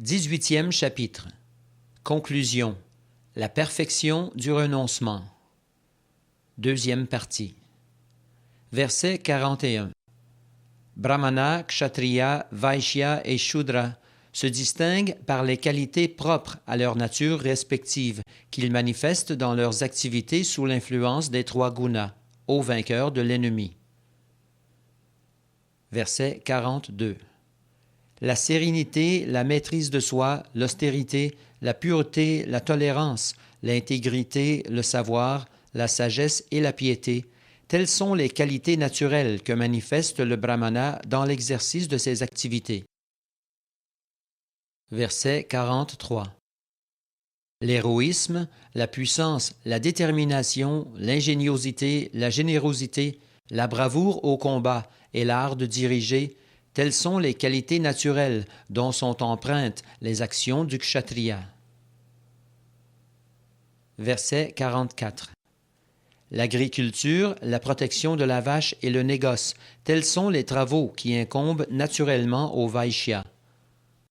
18e chapitre. Conclusion. La perfection du renoncement. Deuxième partie. Verset 41. Brahmana, Kshatriya, Vaishya et Shudra se distinguent par les qualités propres à leur nature respective qu'ils manifestent dans leurs activités sous l'influence des trois gunas, ô vainqueurs de l'ennemi. Verset 42. La sérénité, la maîtrise de soi, l'austérité, la pureté, la tolérance, l'intégrité, le savoir, la sagesse et la piété, telles sont les qualités naturelles que manifeste le brahmana dans l'exercice de ses activités. Verset 43. L'héroïsme, la puissance, la détermination, l'ingéniosité, la générosité, la bravoure au combat et l'art de diriger, telles sont les qualités naturelles dont sont empreintes les actions du kshatriya. Verset 44. L'agriculture, la protection de la vache et le négoce, tels sont les travaux qui incombent naturellement au vaishya.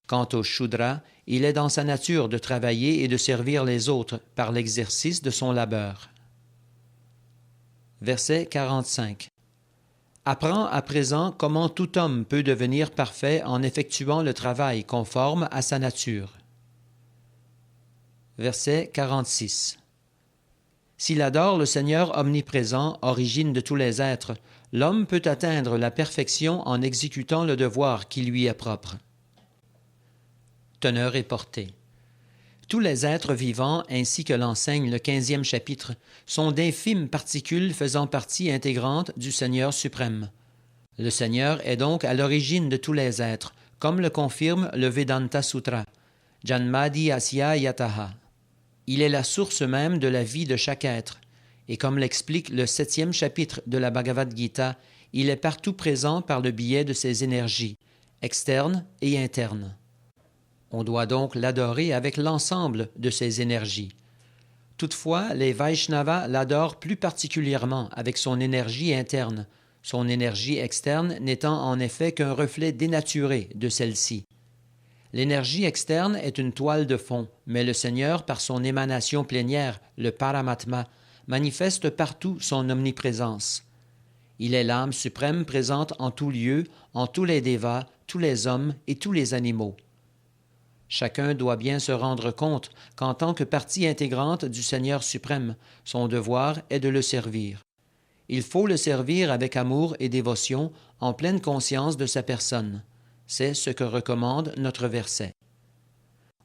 Quant au shudra, il est dans sa nature de travailler et de servir les autres par l'exercice de son labeur. Verset 45. Apprends à présent comment tout homme peut devenir parfait en effectuant le travail conforme à sa nature. Verset 46. S'il adore le Seigneur omniprésent, origine de tous les êtres, l'homme peut atteindre la perfection en exécutant le devoir qui lui est propre. Teneur et portée. Tous les êtres vivants, ainsi que l'enseigne le 15e chapitre, sont d'infimes particules faisant partie intégrante du Seigneur suprême. Le Seigneur est donc à l'origine de tous les êtres, comme le confirme le Vedanta Sutra, Janmadi Asya Yataha. Il est la source même de la vie de chaque être, et comme l'explique le 7e chapitre de la Bhagavad Gita, il est partout présent par le biais de ses énergies, externes et internes. On doit donc l'adorer avec l'ensemble de ses énergies. Toutefois, les Vaishnavas l'adorent plus particulièrement avec son énergie interne, son énergie externe n'étant en effet qu'un reflet dénaturé de celle-ci. L'énergie externe est une toile de fond, mais le Seigneur, par son émanation plénière, le Paramatma, manifeste partout son omniprésence. Il est l'âme suprême présente en tout lieu, en tous les devas, tous les hommes et tous les animaux. Chacun doit bien se rendre compte qu'en tant que partie intégrante du Seigneur suprême, son devoir est de le servir. Il faut le servir avec amour et dévotion, en pleine conscience de sa personne. C'est ce que recommande notre verset.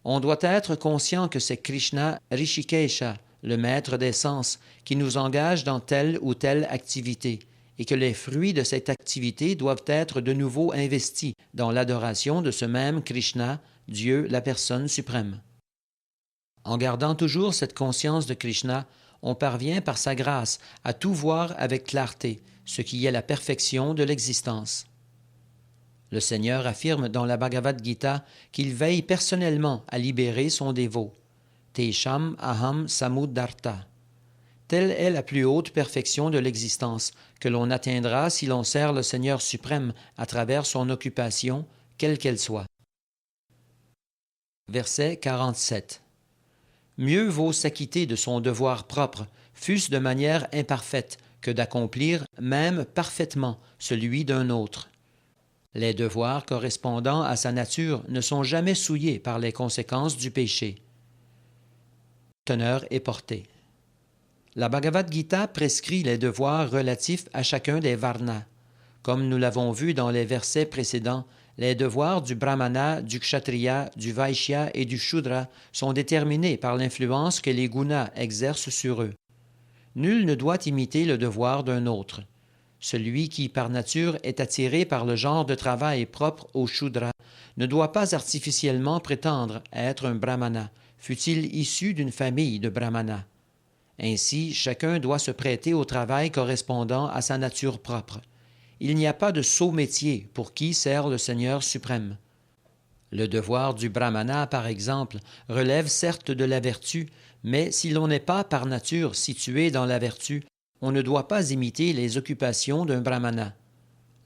On doit être conscient que c'est Krishna Rishikesha, le maître des sens, qui nous engage dans telle ou telle activité, et que les fruits de cette activité doivent être de nouveau investis dans l'adoration de ce même Krishna, Dieu, la personne suprême. En gardant toujours cette conscience de Krishna, on parvient par sa grâce à tout voir avec clarté, ce qui est la perfection de l'existence. Le Seigneur affirme dans la Bhagavad Gita qu'il veille personnellement à libérer son dévot. Tesham aham samuddarta. Telle est la plus haute perfection de l'existence, que l'on atteindra si l'on sert le Seigneur suprême à travers son occupation, quelle qu'elle soit. Verset 47. Mieux vaut s'acquitter de son devoir propre, fût-ce de manière imparfaite, que d'accomplir, même parfaitement, celui d'un autre. Les devoirs correspondant à sa nature ne sont jamais souillés par les conséquences du péché. Teneur et portée. La Bhagavad Gita prescrit les devoirs relatifs à chacun des varnas. Comme nous l'avons vu dans les versets précédents, les devoirs du brahmana, du kshatriya, du vaishya et du shudra sont déterminés par l'influence que les gunas exercent sur eux. Nul ne doit imiter le devoir d'un autre. Celui qui, par nature, est attiré par le genre de travail propre au shudra ne doit pas artificiellement prétendre être un brahmana, fût-il issu d'une famille de brahmanas. Ainsi, chacun doit se prêter au travail correspondant à sa nature propre. Il n'y a pas de sot métier pour qui sert le Seigneur suprême. Le devoir du brahmana, par exemple, relève certes de la vertu, mais si l'on n'est pas par nature situé dans la vertu, on ne doit pas imiter les occupations d'un brahmana.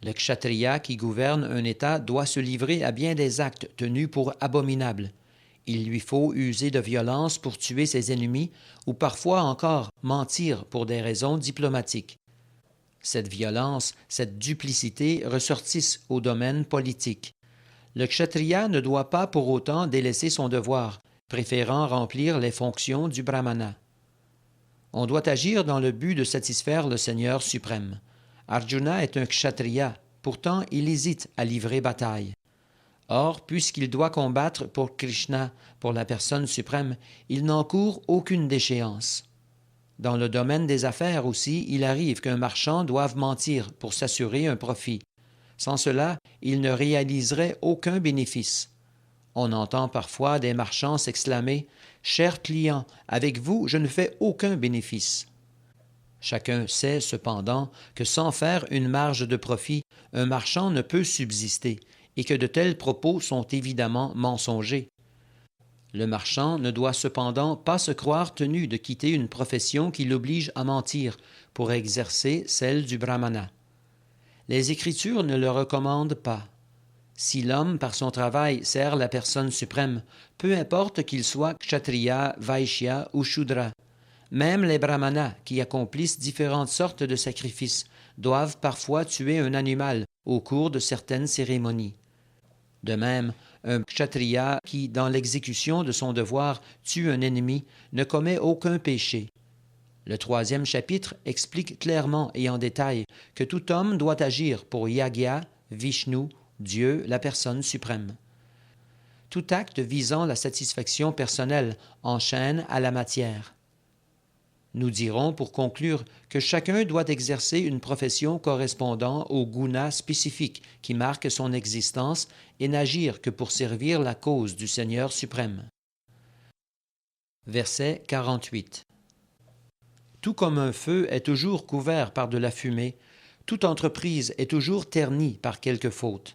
Le kshatriya qui gouverne un État doit se livrer à bien des actes tenus pour abominables. Il lui faut user de violence pour tuer ses ennemis ou parfois encore mentir pour des raisons diplomatiques. Cette violence, cette duplicité ressortissent au domaine politique. Le kshatriya ne doit pas pour autant délaisser son devoir, préférant remplir les fonctions du brahmana. On doit agir dans le but de satisfaire le Seigneur suprême. Arjuna est un kshatriya, pourtant il hésite à livrer bataille. Or, puisqu'il doit combattre pour Krishna, pour la personne suprême, il n'encourt aucune déchéance. Dans le domaine des affaires aussi, il arrive qu'un marchand doive mentir pour s'assurer un profit. Sans cela, il ne réaliserait aucun bénéfice. On entend parfois des marchands s'exclamer « Cher client, avec vous, je ne fais aucun bénéfice. » Chacun sait cependant que sans faire une marge de profit, un marchand ne peut subsister et que de tels propos sont évidemment mensongers. Le marchand ne doit cependant pas se croire tenu de quitter une profession qui l'oblige à mentir pour exercer celle du brahmana. Les Écritures ne le recommandent pas. Si l'homme, par son travail, sert la personne suprême, peu importe qu'il soit kshatriya, vaishya ou shudra, même les brahmanas, qui accomplissent différentes sortes de sacrifices, doivent parfois tuer un animal au cours de certaines cérémonies. De même, un kshatriya qui, dans l'exécution de son devoir, tue un ennemi, ne commet aucun péché. Le 3e chapitre explique clairement et en détail que tout homme doit agir pour Yagya, Vishnu, Dieu, la personne suprême. Tout acte visant la satisfaction personnelle enchaîne à la matière. Nous dirons pour conclure que chacun doit exercer une profession correspondant au guna spécifique qui marque son existence et n'agir que pour servir la cause du Seigneur suprême. Verset 48. Tout comme un feu est toujours couvert par de la fumée, toute entreprise est toujours ternie par quelque faute.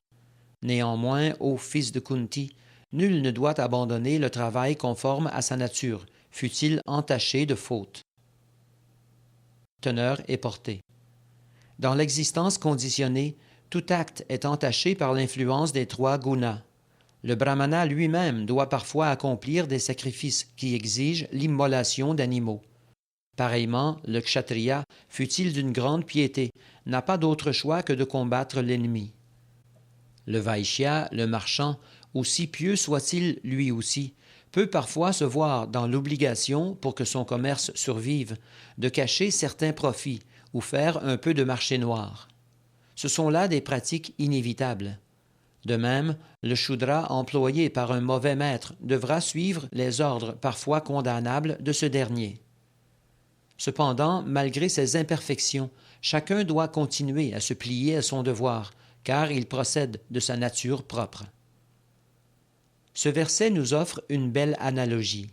Néanmoins, ô fils de Kunti, nul ne doit abandonner le travail conforme à sa nature, fût-il entaché de faute. Teneur et portée. Dans l'existence conditionnée, tout acte est entaché par l'influence des 3 gunas. Le brahmana lui-même doit parfois accomplir des sacrifices qui exigent l'immolation d'animaux. Pareillement, le kshatriya, fût-il d'une grande piété, n'a pas d'autre choix que de combattre l'ennemi. Le vaishya, le marchand, aussi pieux soit-il lui aussi, peut parfois se voir dans l'obligation, pour que son commerce survive, de cacher certains profits ou faire un peu de marché noir. Ce sont là des pratiques inévitables. De même, le shudra employé par un mauvais maître devra suivre les ordres parfois condamnables de ce dernier. Cependant, malgré ces imperfections, chacun doit continuer à se plier à son devoir, car il procède de sa nature propre. Ce verset nous offre une belle analogie.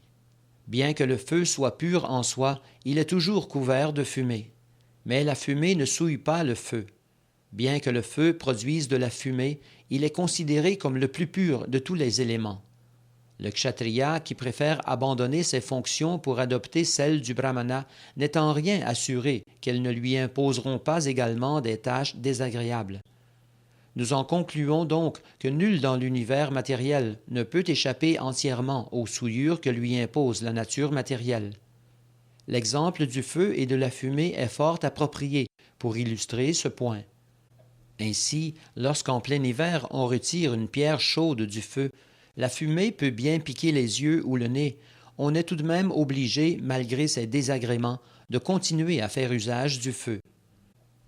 Bien que le feu soit pur en soi, il est toujours couvert de fumée. Mais la fumée ne souille pas le feu. Bien que le feu produise de la fumée, il est considéré comme le plus pur de tous les éléments. Le kshatriya qui préfère abandonner ses fonctions pour adopter celles du brahmana n'est en rien assuré qu'elles ne lui imposeront pas également des tâches désagréables. Nous en concluons donc que nul dans l'univers matériel ne peut échapper entièrement aux souillures que lui impose la nature matérielle. L'exemple du feu et de la fumée est fort approprié pour illustrer ce point. Ainsi, lorsqu'en plein hiver on retire une pierre chaude du feu, la fumée peut bien piquer les yeux ou le nez. On est tout de même obligé, malgré ces désagréments, de continuer à faire usage du feu.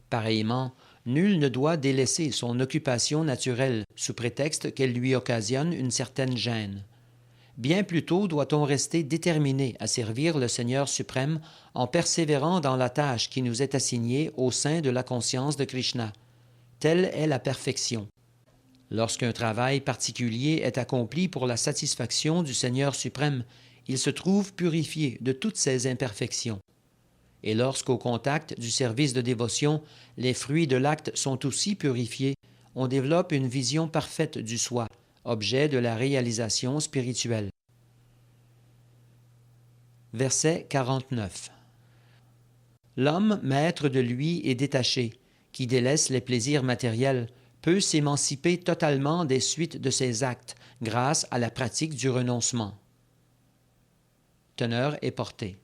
Pareillement, nul ne doit délaisser son occupation naturelle sous prétexte qu'elle lui occasionne une certaine gêne. Bien plutôt doit-on rester déterminé à servir le Seigneur suprême en persévérant dans la tâche qui nous est assignée au sein de la conscience de Krishna. Telle est la perfection. Lorsqu'un travail particulier est accompli pour la satisfaction du Seigneur suprême, il se trouve purifié de toutes ses imperfections. Et lorsqu'au contact du service de dévotion, les fruits de l'acte sont aussi purifiés, on développe une vision parfaite du soi, objet de la réalisation spirituelle. Verset 49. L'homme, maître de lui, est détaché. qui délaisse les plaisirs matériels, peut s'émanciper totalement des suites de ses actes grâce à la pratique du renoncement. Teneur et portée.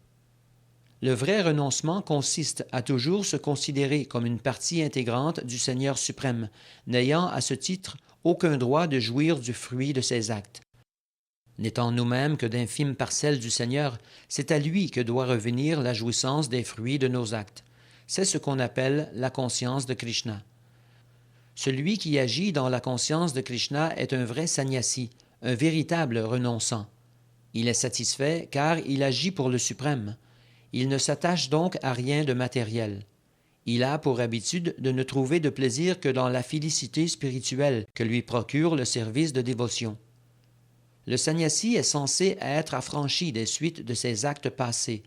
Le vrai renoncement consiste à toujours se considérer comme une partie intégrante du Seigneur suprême, n'ayant à ce titre aucun droit de jouir du fruit de ses actes. N'étant nous-mêmes que d'infimes parcelles du Seigneur, c'est à lui que doit revenir la jouissance des fruits de nos actes. C'est ce qu'on appelle la conscience de Krishna. Celui qui agit dans la conscience de Krishna est un vrai sannyasi, un véritable renonçant. Il est satisfait car il agit pour le suprême. Il ne s'attache donc à rien de matériel. Il a pour habitude de ne trouver de plaisir que dans la félicité spirituelle que lui procure le service de dévotion. Le sannyasi est censé être affranchi des suites de ses actes passés.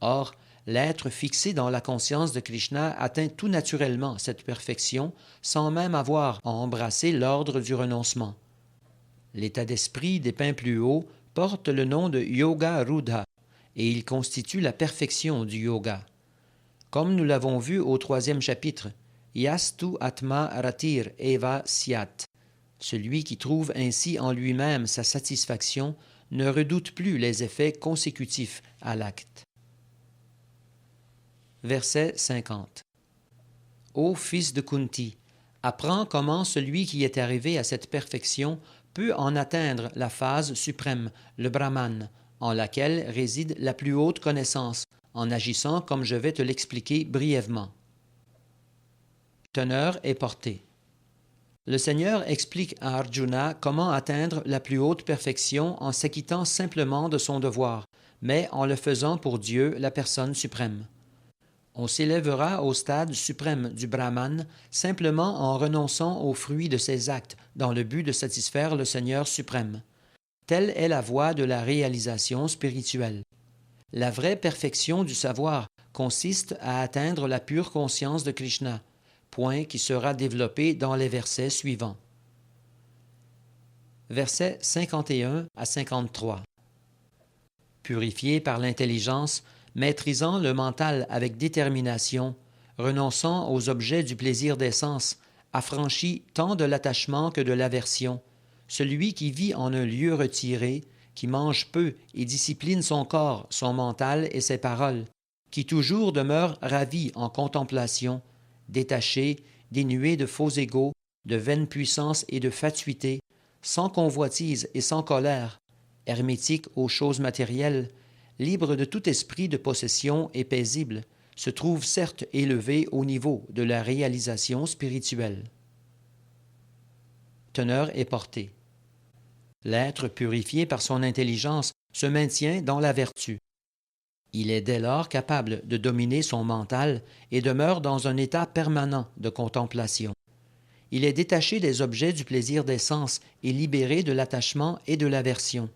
Or, l'être fixé dans la conscience de Krishna atteint tout naturellement cette perfection sans même avoir à embrasser l'ordre du renoncement. L'état d'esprit dépeint plus haut porte le nom de Yoga Rudha et il constitue la perfection du yoga. Comme nous l'avons vu au 3e chapitre, Yastu Atma Ratir Eva Syat. Celui qui trouve ainsi en lui-même sa satisfaction ne redoute plus les effets consécutifs à l'acte. Verset 50. Ô fils de Kunti, apprends comment celui qui est arrivé à cette perfection peut en atteindre la phase suprême, le Brahman, en laquelle réside la plus haute connaissance, en agissant comme je vais te l'expliquer brièvement. Teneur et portée. Le Seigneur explique à Arjuna comment atteindre la plus haute perfection en s'acquittant simplement de son devoir, mais en le faisant pour Dieu, la personne suprême. On s'élèvera au stade suprême du Brahman simplement en renonçant aux fruits de ses actes dans le but de satisfaire le Seigneur suprême. Telle est la voie de la réalisation spirituelle. La vraie perfection du savoir consiste à atteindre la pure conscience de Krishna, point qui sera développé dans les versets suivants. Versets 51 à 53. Purifié par l'intelligence, maîtrisant le mental avec détermination, renonçant aux objets du plaisir des sens, affranchi tant de l'attachement que de l'aversion, celui qui vit en un lieu retiré, qui mange peu et discipline son corps, son mental et ses paroles, qui toujours demeure ravi en contemplation, détaché, dénué de faux égaux, de vaine puissance et de fatuité, sans convoitise et sans colère, hermétique aux choses matérielles, libre de tout esprit de possession et paisible, se trouve certes élevé au niveau de la réalisation spirituelle. Teneur et portée. L'être purifié par son intelligence se maintient dans la vertu. Il est dès lors capable de dominer son mental et demeure dans un état permanent de contemplation. Il est détaché des objets du plaisir des sens et libéré de l'attachement et de l'aversion.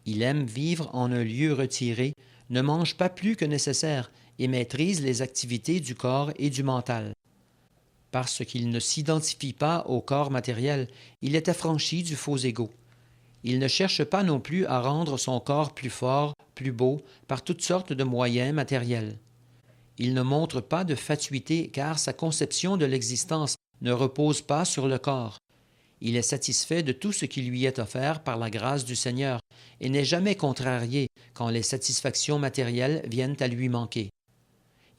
Il aime vivre en un lieu retiré, ne mange pas plus que nécessaire et maîtrise les activités du corps et du mental. Parce qu'il ne s'identifie pas au corps matériel, il est affranchi du faux ego. Il ne cherche pas non plus à rendre son corps plus fort, plus beau, par toutes sortes de moyens matériels. Il ne montre pas de fatuité car sa conception de l'existence ne repose pas sur le corps. Il est satisfait de tout ce qui lui est offert par la grâce du Seigneur et n'est jamais contrarié quand les satisfactions matérielles viennent à lui manquer.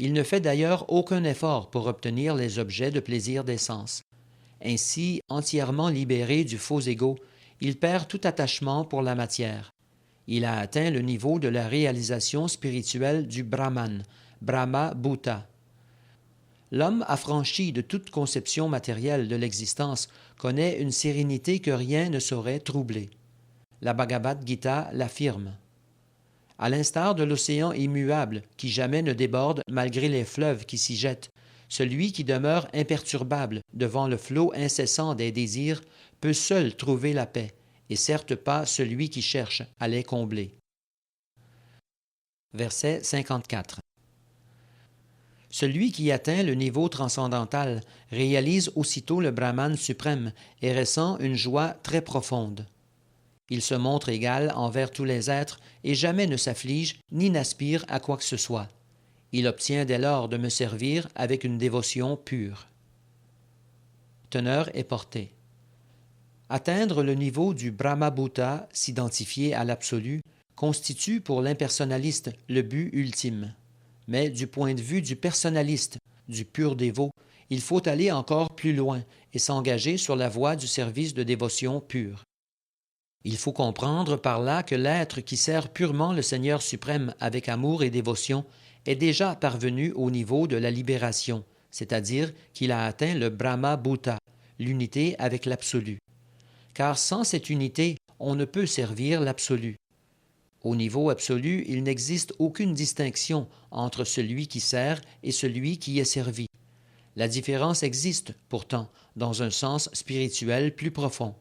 Il ne fait d'ailleurs aucun effort pour obtenir les objets de plaisir des sens. Ainsi, entièrement libéré du faux ego, il perd tout attachement pour la matière. Il a atteint le niveau de la réalisation spirituelle du Brahman, Brahma Bhuta. L'homme affranchi de toute conception matérielle de l'existence connaît une sérénité que rien ne saurait troubler. La Bhagavad Gita l'affirme. À l'instar de l'océan immuable qui jamais ne déborde malgré les fleuves qui s'y jettent, celui qui demeure imperturbable devant le flot incessant des désirs peut seul trouver la paix, et certes pas celui qui cherche à les combler. Verset 54. Celui qui atteint le niveau transcendantal réalise aussitôt le Brahman suprême et ressent une joie très profonde. Il se montre égal envers tous les êtres et jamais ne s'afflige ni n'aspire à quoi que ce soit. Il obtient dès lors de me servir avec une dévotion pure. Teneur et portée. Atteindre le niveau du Brahma-Bhuta, s'identifier à l'absolu, constitue pour l'impersonnaliste le but ultime. Mais du point de vue du personnaliste, du pur dévot, il faut aller encore plus loin et s'engager sur la voie du service de dévotion pure. Il faut comprendre par là que l'être qui sert purement le Seigneur suprême avec amour et dévotion est déjà parvenu au niveau de la libération, c'est-à-dire qu'il a atteint le Brahma-Bhuta, l'unité avec l'absolu. Car sans cette unité, on ne peut servir l'absolu. Au niveau absolu, il n'existe aucune distinction entre celui qui sert et celui qui est servi. La différence existe, pourtant, dans un sens spirituel plus profond.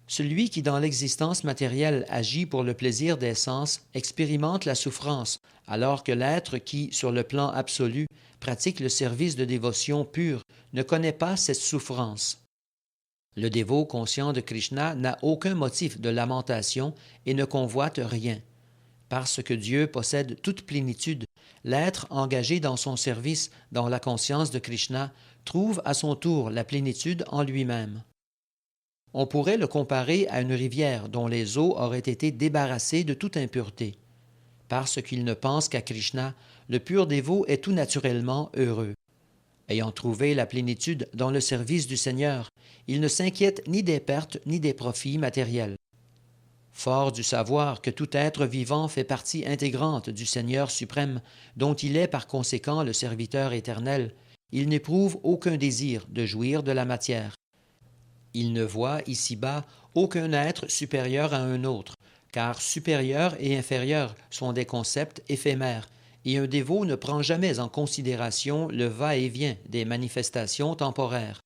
Celui qui dans l'existence matérielle agit pour le plaisir des sens expérimente la souffrance, alors que l'être qui, sur le plan absolu, pratique le service de dévotion pure, ne connaît pas cette souffrance. Le dévot conscient de Krishna n'a aucun motif de lamentation et ne convoite rien. Parce que Dieu possède toute plénitude, l'être engagé dans son service, dans la conscience de Krishna, trouve à son tour la plénitude en lui-même. On pourrait le comparer à une rivière dont les eaux auraient été débarrassées de toute impureté. Parce qu'il ne pense qu'à Krishna, le pur dévot est tout naturellement heureux. Ayant trouvé la plénitude dans le service du Seigneur, il ne s'inquiète ni des pertes ni des profits matériels. Fort du savoir que tout être vivant fait partie intégrante du Seigneur suprême, dont il est par conséquent le serviteur éternel, il n'éprouve aucun désir de jouir de la matière. Il ne voit ici-bas aucun être supérieur à un autre, car supérieur et inférieur sont des concepts éphémères, et un dévot ne prend jamais en considération le va-et-vient des manifestations temporaires.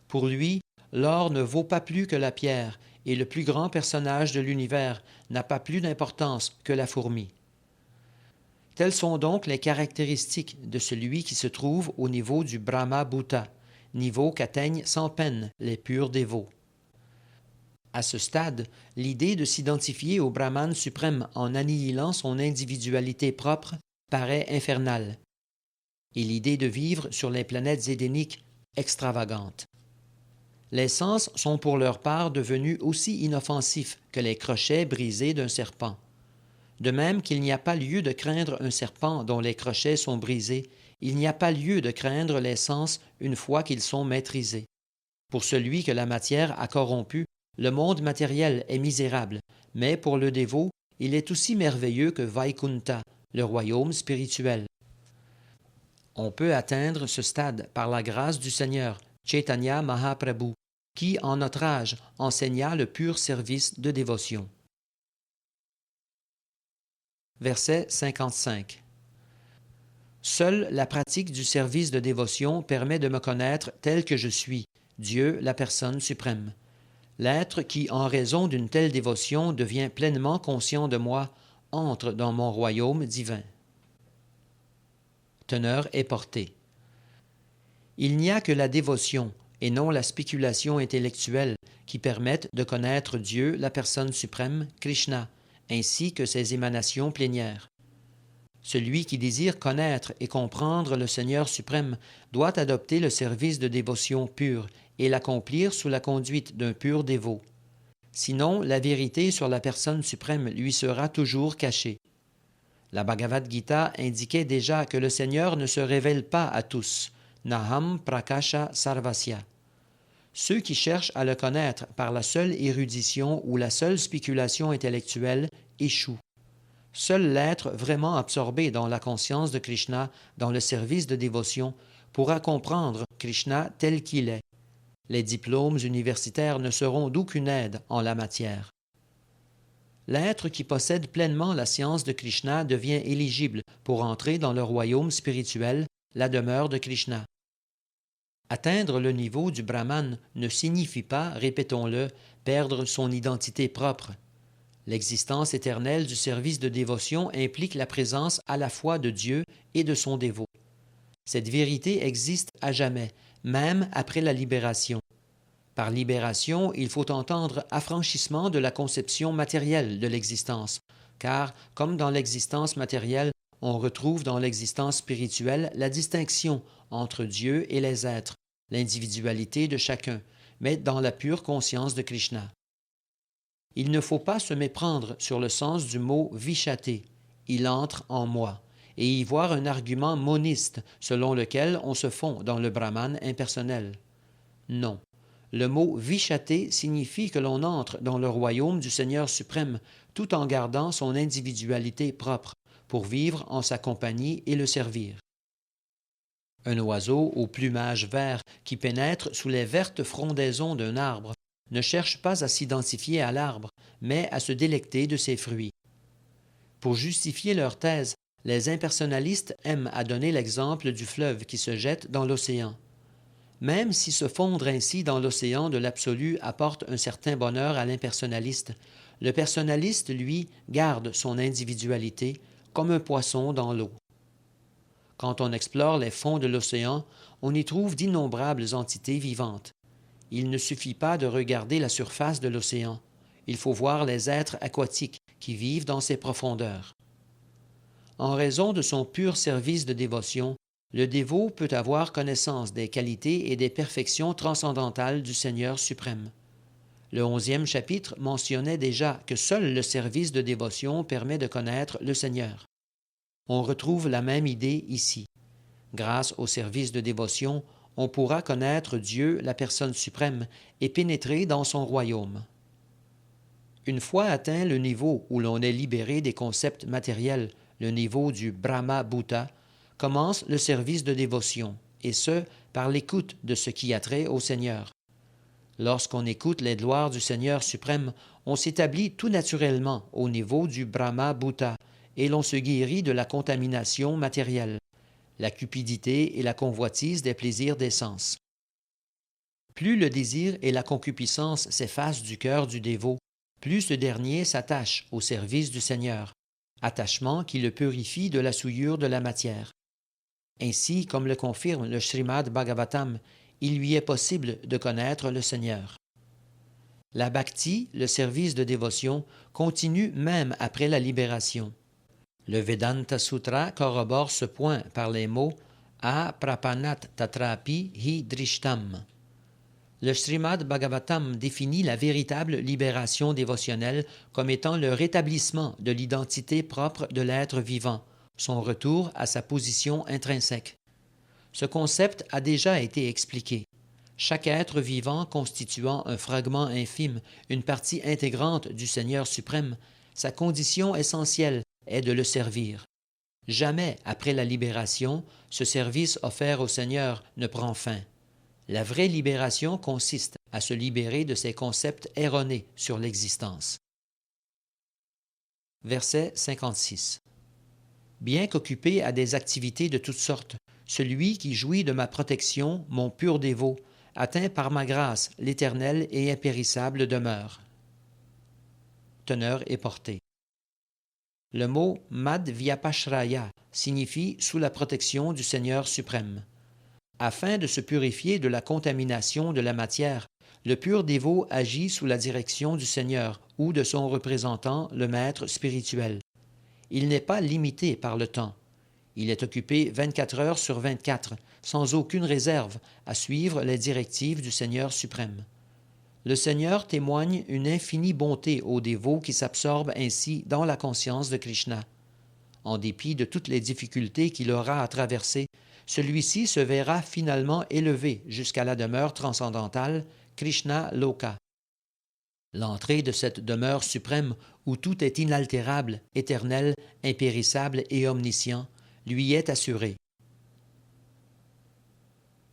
Pour lui, l'or ne vaut pas plus que la pierre, et le plus grand personnage de l'univers n'a pas plus d'importance que la fourmi. Telles sont donc les caractéristiques de celui qui se trouve au niveau du Brahma-Bhuta, niveau qu'atteignent sans peine les purs dévots. À ce stade, l'idée de s'identifier au Brahman suprême en annihilant son individualité propre paraît infernale, et l'idée de vivre sur les planètes édéniques extravagante. Les sens sont pour leur part devenus aussi inoffensifs que les crochets brisés d'un serpent. De même qu'il n'y a pas lieu de craindre un serpent dont les crochets sont brisés, il n'y a pas lieu de craindre les sens une fois qu'ils sont maîtrisés. Pour celui que la matière a corrompu, le monde matériel est misérable, mais pour le dévot, il est aussi merveilleux que Vaikunta, le royaume spirituel. On peut atteindre ce stade par la grâce du Seigneur, Chaitanya Mahaprabhu, qui, en notre âge, enseigna le pur service de dévotion. Verset 55. Seule la pratique du service de dévotion permet de me connaître tel que je suis, Dieu, la personne suprême. L'être qui, en raison d'une telle dévotion, devient pleinement conscient de moi, entre dans mon royaume divin. Teneur et portée. Il n'y a que la dévotion, et non la spéculation intellectuelle, qui permettent de connaître Dieu, la personne suprême, Krishna, ainsi que ses émanations plénières. Celui qui désire connaître et comprendre le Seigneur suprême doit adopter le service de dévotion pure et l'accomplir sous la conduite d'un pur dévot. Sinon, la vérité sur la personne suprême lui sera toujours cachée. La Bhagavad Gita indiquait déjà que le Seigneur ne se révèle pas à tous, Naham Prakasha Sarvasya. Ceux qui cherchent à le connaître par la seule érudition ou la seule spéculation intellectuelle échouent. Seul l'être vraiment absorbé dans la conscience de Krishna, dans le service de dévotion, pourra comprendre Krishna tel qu'il est. Les diplômes universitaires ne seront d'aucune aide en la matière. L'être qui possède pleinement la science de Krishna devient éligible pour entrer dans le royaume spirituel, la demeure de Krishna. Atteindre le niveau du Brahman ne signifie pas, répétons-le, perdre son identité propre. L'existence éternelle du service de dévotion implique la présence à la fois de Dieu et de son dévot. Cette vérité existe à jamais, même après la libération. Par libération, il faut entendre affranchissement de la conception matérielle de l'existence, car, comme dans l'existence matérielle, On retrouve dans l'existence spirituelle la distinction entre Dieu et les êtres, l'individualité de chacun, mais dans la pure conscience de Krishna. Il ne faut pas se méprendre sur le sens du mot vishate, il entre en moi, et y voir un argument moniste selon lequel on se fond dans le Brahman impersonnel. Non. Le mot vishate signifie que l'on entre dans le royaume du Seigneur suprême tout en gardant son individualité propre pour vivre en sa compagnie et le servir. Un oiseau au plumage vert qui pénètre sous les vertes frondaisons d'un arbre ne cherche pas à s'identifier à l'arbre, mais à se délecter de ses fruits. Pour justifier leur thèse, les impersonnalistes aiment à donner l'exemple du fleuve qui se jette dans l'océan. Même si se fondre ainsi dans l'océan de l'absolu apporte un certain bonheur à l'impersonnaliste, le personnaliste, lui, garde son individualité comme un poisson dans l'eau. Quand on explore les fonds de l'océan, on y trouve d'innombrables entités vivantes. Il ne suffit pas de regarder la surface de l'océan, il faut voir les êtres aquatiques qui vivent dans ses profondeurs. En raison de son pur service de dévotion, le dévot peut avoir connaissance des qualités et des perfections transcendantales du Seigneur suprême. Le 11e chapitre mentionnait déjà que seul le service de dévotion permet de connaître le Seigneur. On retrouve la même idée ici. Grâce au service de dévotion, on pourra connaître Dieu, la personne suprême, et pénétrer dans son royaume. Une fois atteint le niveau où l'on est libéré des concepts matériels, le niveau du Brahma Bhuta, commence le service de dévotion, et ce, par l'écoute de ce qui a trait au Seigneur. Lorsqu'on écoute les gloires du Seigneur suprême, on s'établit tout naturellement au niveau du Brahma Bhuta, et l'on se guérit de la contamination matérielle, la cupidité et la convoitise des plaisirs des sens. Plus le désir et la concupiscence s'effacent du cœur du dévot, plus ce dernier s'attache au service du Seigneur, attachement qui le purifie de la souillure de la matière. Ainsi, comme le confirme le Srimad Bhagavatam, il lui est possible de connaître le Seigneur. La bhakti, le service de dévotion, continue même après la libération. Le Vedanta Sutra corrobore ce point par les mots aprapanat tatrapi hi drishtam. Le Srimad Bhagavatam définit la véritable libération dévotionnelle comme étant le rétablissement de l'identité propre de l'être vivant, son retour à sa position intrinsèque. Ce concept a déjà été expliqué. Chaque être vivant constituant un fragment infime, une partie intégrante du Seigneur suprême, sa condition essentielle est de le servir. Jamais, après la libération, ce service offert au Seigneur ne prend fin. La vraie libération consiste à se libérer de ces concepts erronés sur l'existence. Verset 56. Bien qu'occupé à des activités de toutes sortes, celui qui jouit de ma protection, mon pur dévot, atteint par ma grâce l'éternelle et impérissable demeure. Teneur et portée. Le mot Madhyapashraya signifie sous la protection du Seigneur suprême. Afin de se purifier de la contamination de la matière, le pur dévot agit sous la direction du Seigneur ou de son représentant, le maître spirituel. Il n'est pas limité par le temps. Il est occupé 24 heures sur 24, sans aucune réserve, à suivre les directives du Seigneur suprême. Le Seigneur témoigne une infinie bonté aux dévots qui s'absorbent ainsi dans la conscience de Krishna. En dépit de toutes les difficultés qu'il aura à traverser, celui-ci se verra finalement élevé jusqu'à la demeure transcendantale, Krishna Loka. L'entrée de cette demeure suprême où tout est inaltérable, éternel, impérissable et omniscient lui est assurée.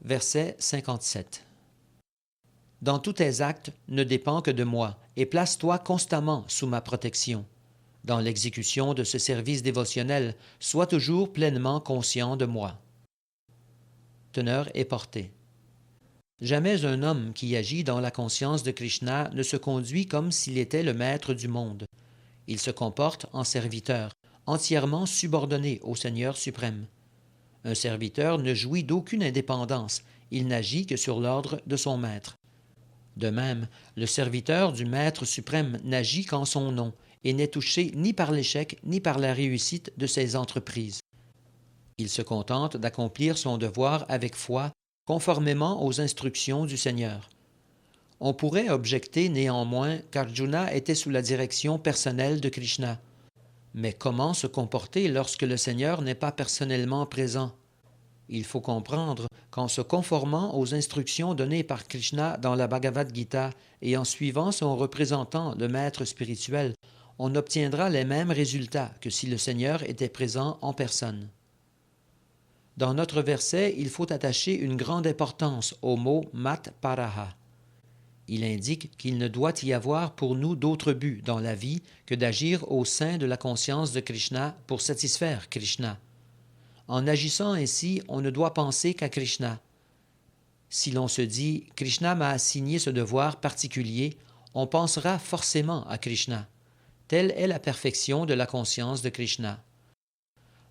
Verset 57. Dans tous tes actes, ne dépends que de moi, et place-toi constamment sous ma protection. Dans l'exécution de ce service dévotionnel, sois toujours pleinement conscient de moi. Teneur et portée. Jamais un homme qui agit dans la conscience de Krishna ne se conduit comme s'il était le maître du monde. Il se comporte en serviteur, entièrement subordonné au Seigneur suprême. Un serviteur ne jouit d'aucune indépendance, il n'agit que sur l'ordre de son maître. De même, le serviteur du Maître suprême n'agit qu'en son nom et n'est touché ni par l'échec ni par la réussite de ses entreprises. Il se contente d'accomplir son devoir avec foi, conformément aux instructions du Seigneur. On pourrait objecter néanmoins qu'Arjuna était sous la direction personnelle de Krishna. Mais comment se comporter lorsque le Seigneur n'est pas personnellement présent? Il faut comprendre qu'en se conformant aux instructions données par Krishna dans la Bhagavad Gita et en suivant son représentant, le maître spirituel, on obtiendra les mêmes résultats que si le Seigneur était présent en personne. Dans notre verset, il faut attacher une grande importance au mot Matparaha. Il indique qu'il ne doit y avoir pour nous d'autre but dans la vie que d'agir au sein de la conscience de Krishna pour satisfaire Krishna. En agissant ainsi, on ne doit penser qu'à Krishna. Si l'on se dit « Krishna m'a assigné ce devoir particulier », on pensera forcément à Krishna. Telle est la perfection de la conscience de Krishna.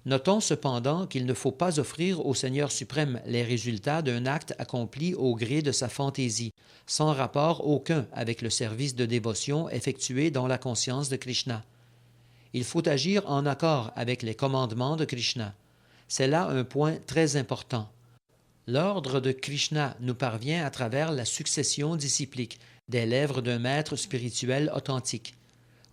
Notons cependant qu'il ne faut pas offrir au Seigneur suprême les résultats d'un acte accompli au gré de sa fantaisie, sans rapport aucun avec le service de dévotion effectué dans la conscience de Krishna. Il faut agir en accord avec les commandements de Krishna. C'est là un point très important. L'ordre de Krishna nous parvient à travers la succession disciplique des lèvres d'un maître spirituel authentique.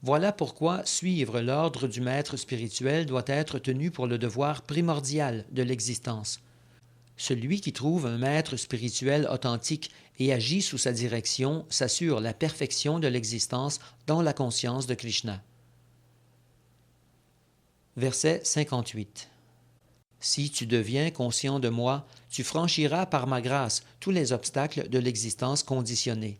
Voilà pourquoi suivre l'ordre du maître spirituel doit être tenu pour le devoir primordial de l'existence. Celui qui trouve un maître spirituel authentique et agit sous sa direction s'assure la perfection de l'existence dans la conscience de Krishna. Verset 58. Si tu deviens conscient de moi, tu franchiras par ma grâce tous les obstacles de l'existence conditionnée.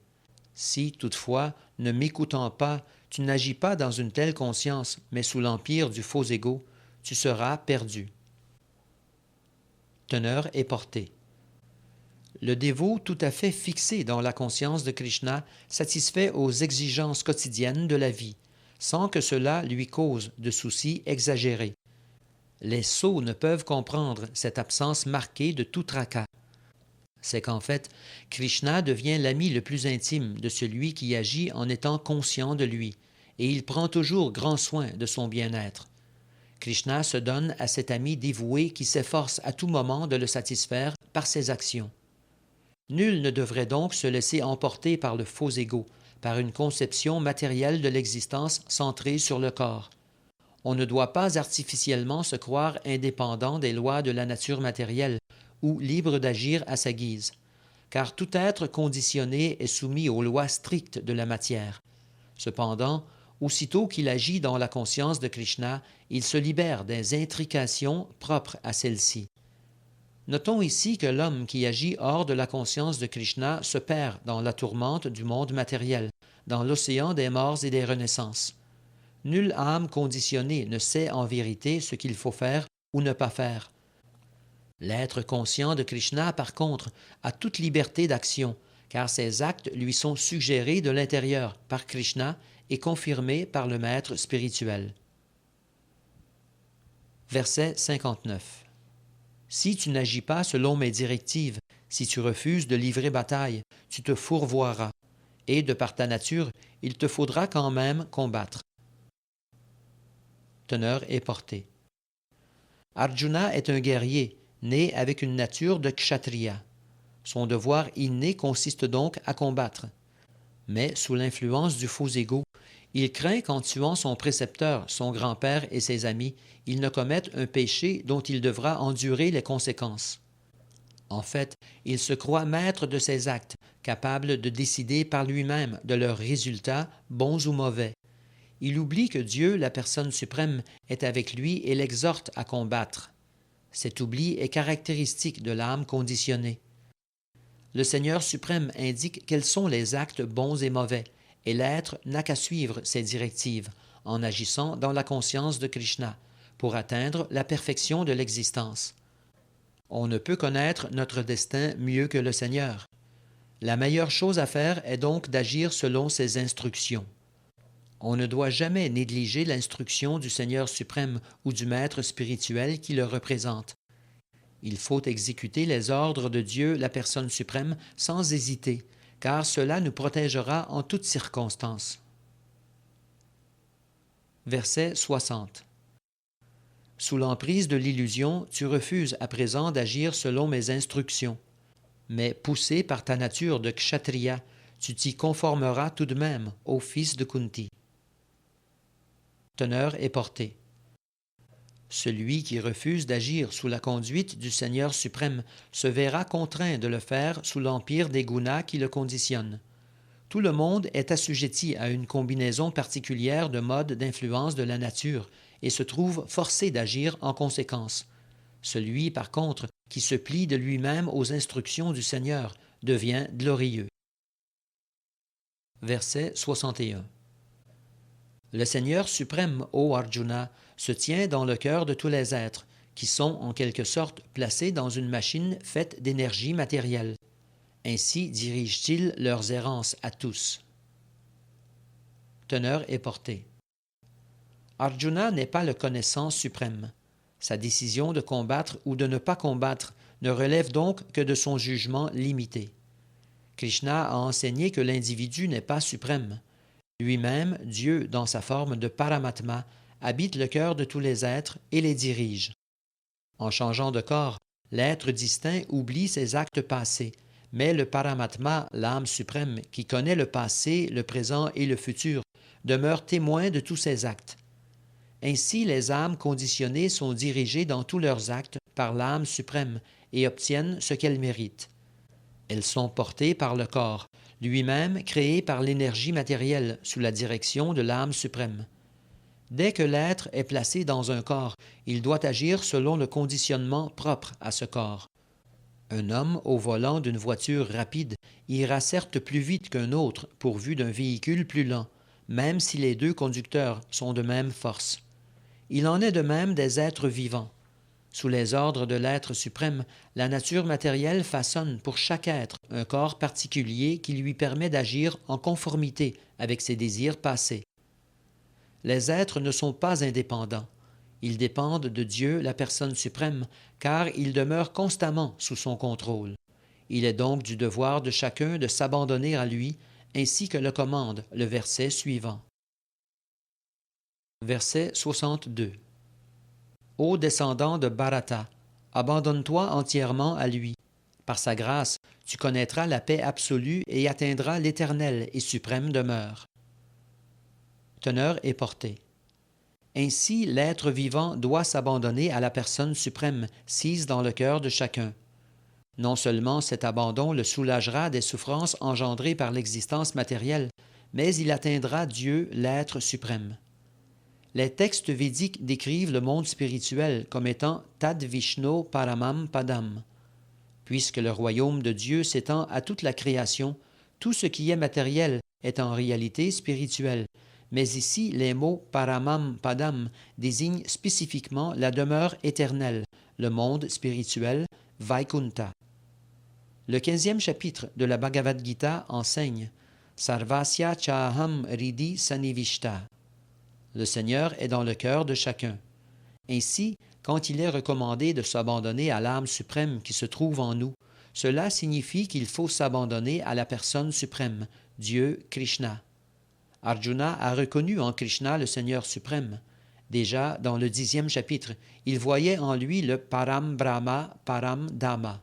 Si, toutefois, ne m'écoutant pas, tu n'agis pas dans une telle conscience, mais sous l'empire du faux ego, tu seras perdu. Teneur et portée. Le dévot tout à fait fixé dans la conscience de Krishna satisfait aux exigences quotidiennes de la vie, sans que cela lui cause de soucis exagérés. Les sots ne peuvent comprendre cette absence marquée de tout tracas. C'est qu'en fait, Krishna devient l'ami le plus intime de celui qui agit en étant conscient de lui, et il prend toujours grand soin de son bien-être. Krishna se donne à cet ami dévoué qui s'efforce à tout moment de le satisfaire par ses actions. Nul ne devrait donc se laisser emporter par le faux ego, par une conception matérielle de l'existence centrée sur le corps. On ne doit pas artificiellement se croire indépendant des lois de la nature matérielle, ou libre d'agir à sa guise, car tout être conditionné est soumis aux lois strictes de la matière. Cependant, aussitôt qu'il agit dans la conscience de Krishna, il se libère des intrications propres à celle-ci. Notons ici que l'homme qui agit hors de la conscience de Krishna se perd dans la tourmente du monde matériel, dans l'océan des morts et des renaissances. Nulle âme conditionnée ne sait en vérité ce qu'il faut faire ou ne pas faire. L'être conscient de Krishna, par contre, a toute liberté d'action, car ses actes lui sont suggérés de l'intérieur par Krishna et confirmés par le maître spirituel. Verset 59. Si tu n'agis pas selon mes directives, si tu refuses de livrer bataille, tu te fourvoieras, et de par ta nature, il te faudra quand même combattre. Teneur et portée. Arjuna est un guerrier, né avec une nature de kshatriya. Son devoir inné consiste donc à combattre. Mais sous l'influence du faux ego, il craint qu'en tuant son précepteur, son grand-père et ses amis, il ne commette un péché dont il devra endurer les conséquences. En fait, il se croit maître de ses actes, capable de décider par lui-même de leurs résultats, bons ou mauvais. Il oublie que Dieu, la personne suprême, est avec lui et l'exhorte à combattre. Cet oubli est caractéristique de l'âme conditionnée. Le Seigneur suprême indique quels sont les actes bons et mauvais, et l'être n'a qu'à suivre ces directives, en agissant dans la conscience de Krishna, pour atteindre la perfection de l'existence. On ne peut connaître notre destin mieux que le Seigneur. La meilleure chose à faire est donc d'agir selon ses instructions. On ne doit jamais négliger l'instruction du Seigneur suprême ou du maître spirituel qui le représente. Il faut exécuter les ordres de Dieu, la personne suprême, sans hésiter, car cela nous protégera en toutes circonstances. Verset 60. Sous l'emprise de l'illusion, tu refuses à présent d'agir selon mes instructions. Mais poussé par ta nature de kshatriya, tu t'y conformeras tout de même, ô fils de Kunti. Teneur et portée. Celui qui refuse d'agir sous la conduite du Seigneur suprême se verra contraint de le faire sous l'empire des gunas qui le conditionnent. Tout le monde est assujetti à une combinaison particulière de modes d'influence de la nature et se trouve forcé d'agir en conséquence. Celui, par contre, qui se plie de lui-même aux instructions du Seigneur devient glorieux. Verset 61. Le Seigneur suprême, ô Arjuna, se tient dans le cœur de tous les êtres, qui sont en quelque sorte placés dans une machine faite d'énergie matérielle. Ainsi dirige-t-il leurs errances à tous. Teneur et portée. Arjuna n'est pas le connaissant suprême. Sa décision de combattre ou de ne pas combattre ne relève donc que de son jugement limité. Krishna a enseigné que l'individu n'est pas suprême. Lui-même, Dieu, dans sa forme de Paramatma, habite le cœur de tous les êtres et les dirige. En changeant de corps, l'être distinct oublie ses actes passés, mais le Paramatma, l'âme suprême, qui connaît le passé, le présent et le futur, demeure témoin de tous ses actes. Ainsi, les âmes conditionnées sont dirigées dans tous leurs actes par l'âme suprême et obtiennent ce qu'elles méritent. Elles sont portées par le corps, lui-même créé par l'énergie matérielle sous la direction de l'âme suprême. Dès que l'être est placé dans un corps, il doit agir selon le conditionnement propre à ce corps. Un homme au volant d'une voiture rapide ira certes plus vite qu'un autre pourvu d'un véhicule plus lent, même si les deux conducteurs sont de même force. Il en est de même des êtres vivants. Sous les ordres de l'être suprême, la nature matérielle façonne pour chaque être un corps particulier qui lui permet d'agir en conformité avec ses désirs passés. Les êtres ne sont pas indépendants. Ils dépendent de Dieu, la personne suprême, car ils demeurent constamment sous son contrôle. Il est donc du devoir de chacun de s'abandonner à lui, ainsi que le commande le verset suivant. Verset 62. Ô descendant de Bharata, abandonne-toi entièrement à lui. Par sa grâce, tu connaîtras la paix absolue et atteindras l'éternelle et suprême demeure. Teneur et portée. Ainsi, l'être vivant doit s'abandonner à la personne suprême, sise dans le cœur de chacun. Non seulement cet abandon le soulagera des souffrances engendrées par l'existence matérielle, mais il atteindra Dieu, l'être suprême. Les textes védiques décrivent le monde spirituel comme étant Tad Vishno Paramam Padam. Puisque le royaume de Dieu s'étend à toute la création, tout ce qui est matériel est en réalité spirituel. Mais ici, les mots Paramam Padam désignent spécifiquement la demeure éternelle, le monde spirituel, Vaikunta. Le 15e chapitre de la Bhagavad Gita enseigne Sarvasya Chaham Ridi Sanivishta. Le Seigneur est dans le cœur de chacun. Ainsi, quand il est recommandé de s'abandonner à l'âme suprême qui se trouve en nous, cela signifie qu'il faut s'abandonner à la personne suprême, Dieu Krishna. Arjuna a reconnu en Krishna le Seigneur suprême. Déjà, dans le 10e chapitre, il voyait en lui le Param Brahma, Param Dhamma.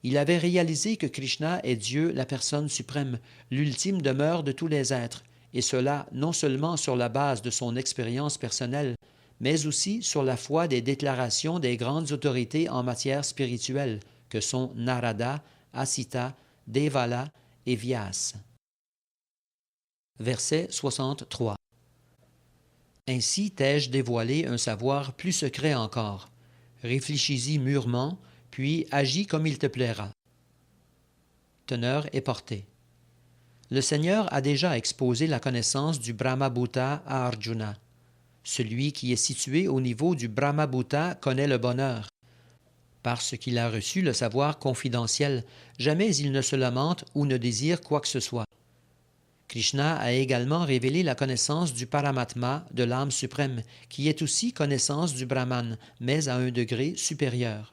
Il avait réalisé que Krishna est Dieu, la personne suprême, l'ultime demeure de tous les êtres, et cela non seulement sur la base de son expérience personnelle, mais aussi sur la foi des déclarations des grandes autorités en matière spirituelle, que sont Narada, Asita, Devala et Vyas. Verset 63. Ainsi t'ai-je dévoilé un savoir plus secret encore. Réfléchis-y mûrement, puis agis comme il te plaira. Teneur et portée. Le Seigneur a déjà exposé la connaissance du Brahma-bhuta à Arjuna. Celui qui est situé au niveau du Brahma-bhuta connaît le bonheur. Parce qu'il a reçu le savoir confidentiel, jamais il ne se lamente ou ne désire quoi que ce soit. Krishna a également révélé la connaissance du Paramatma, de l'âme suprême, qui est aussi connaissance du Brahman, mais à un degré supérieur.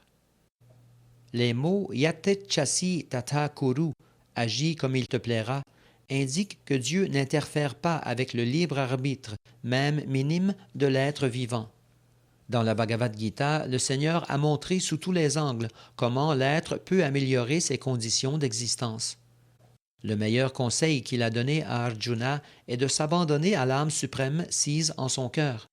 Les mots Yatetchasi Tata Kuru, agis comme il te plaira, indique que Dieu n'interfère pas avec le libre arbitre, même minime, de l'être vivant. Dans la Bhagavad Gita, le Seigneur a montré sous tous les angles comment l'être peut améliorer ses conditions d'existence. Le meilleur conseil qu'il a donné à Arjuna est de s'abandonner à l'âme suprême sise en son cœur.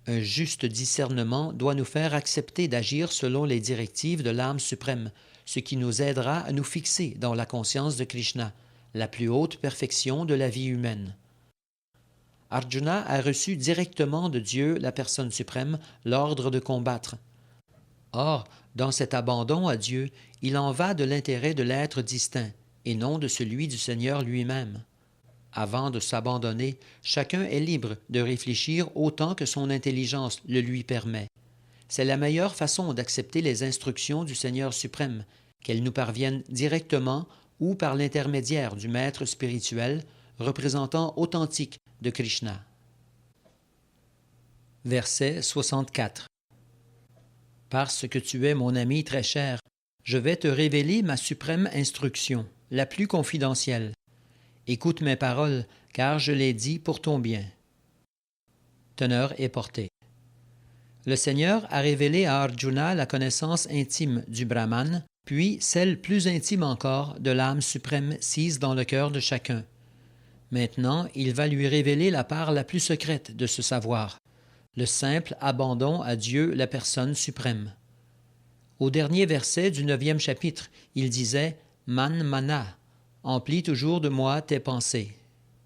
Un juste discernement doit nous faire accepter d'agir selon les directives de l'âme suprême, ce qui nous aidera à nous fixer dans la conscience de Krishna, la plus haute perfection de la vie humaine. Arjuna a reçu directement de Dieu, la personne suprême, l'ordre de combattre. Or, dans cet abandon à Dieu, il en va de l'intérêt de l'être distinct, et non de celui du Seigneur lui-même. Avant de s'abandonner, chacun est libre de réfléchir autant que son intelligence le lui permet. C'est la meilleure façon d'accepter les instructions du Seigneur suprême, qu'elles nous parviennent directement ou par l'intermédiaire du maître spirituel, représentant authentique de Krishna. Verset 64. Parce que tu es mon ami très cher, je vais te révéler ma suprême instruction, la plus confidentielle. Écoute mes paroles, car je les dis pour ton bien. Teneur et portée. Le Seigneur a révélé à Arjuna la connaissance intime du Brahman, puis celle plus intime encore de l'âme suprême sise dans le cœur de chacun. Maintenant, il va lui révéler la part la plus secrète de ce savoir, le simple abandon à Dieu, la personne suprême. Au dernier verset du 9e chapitre, il disait « Man mana » emplis toujours de moi tes pensées.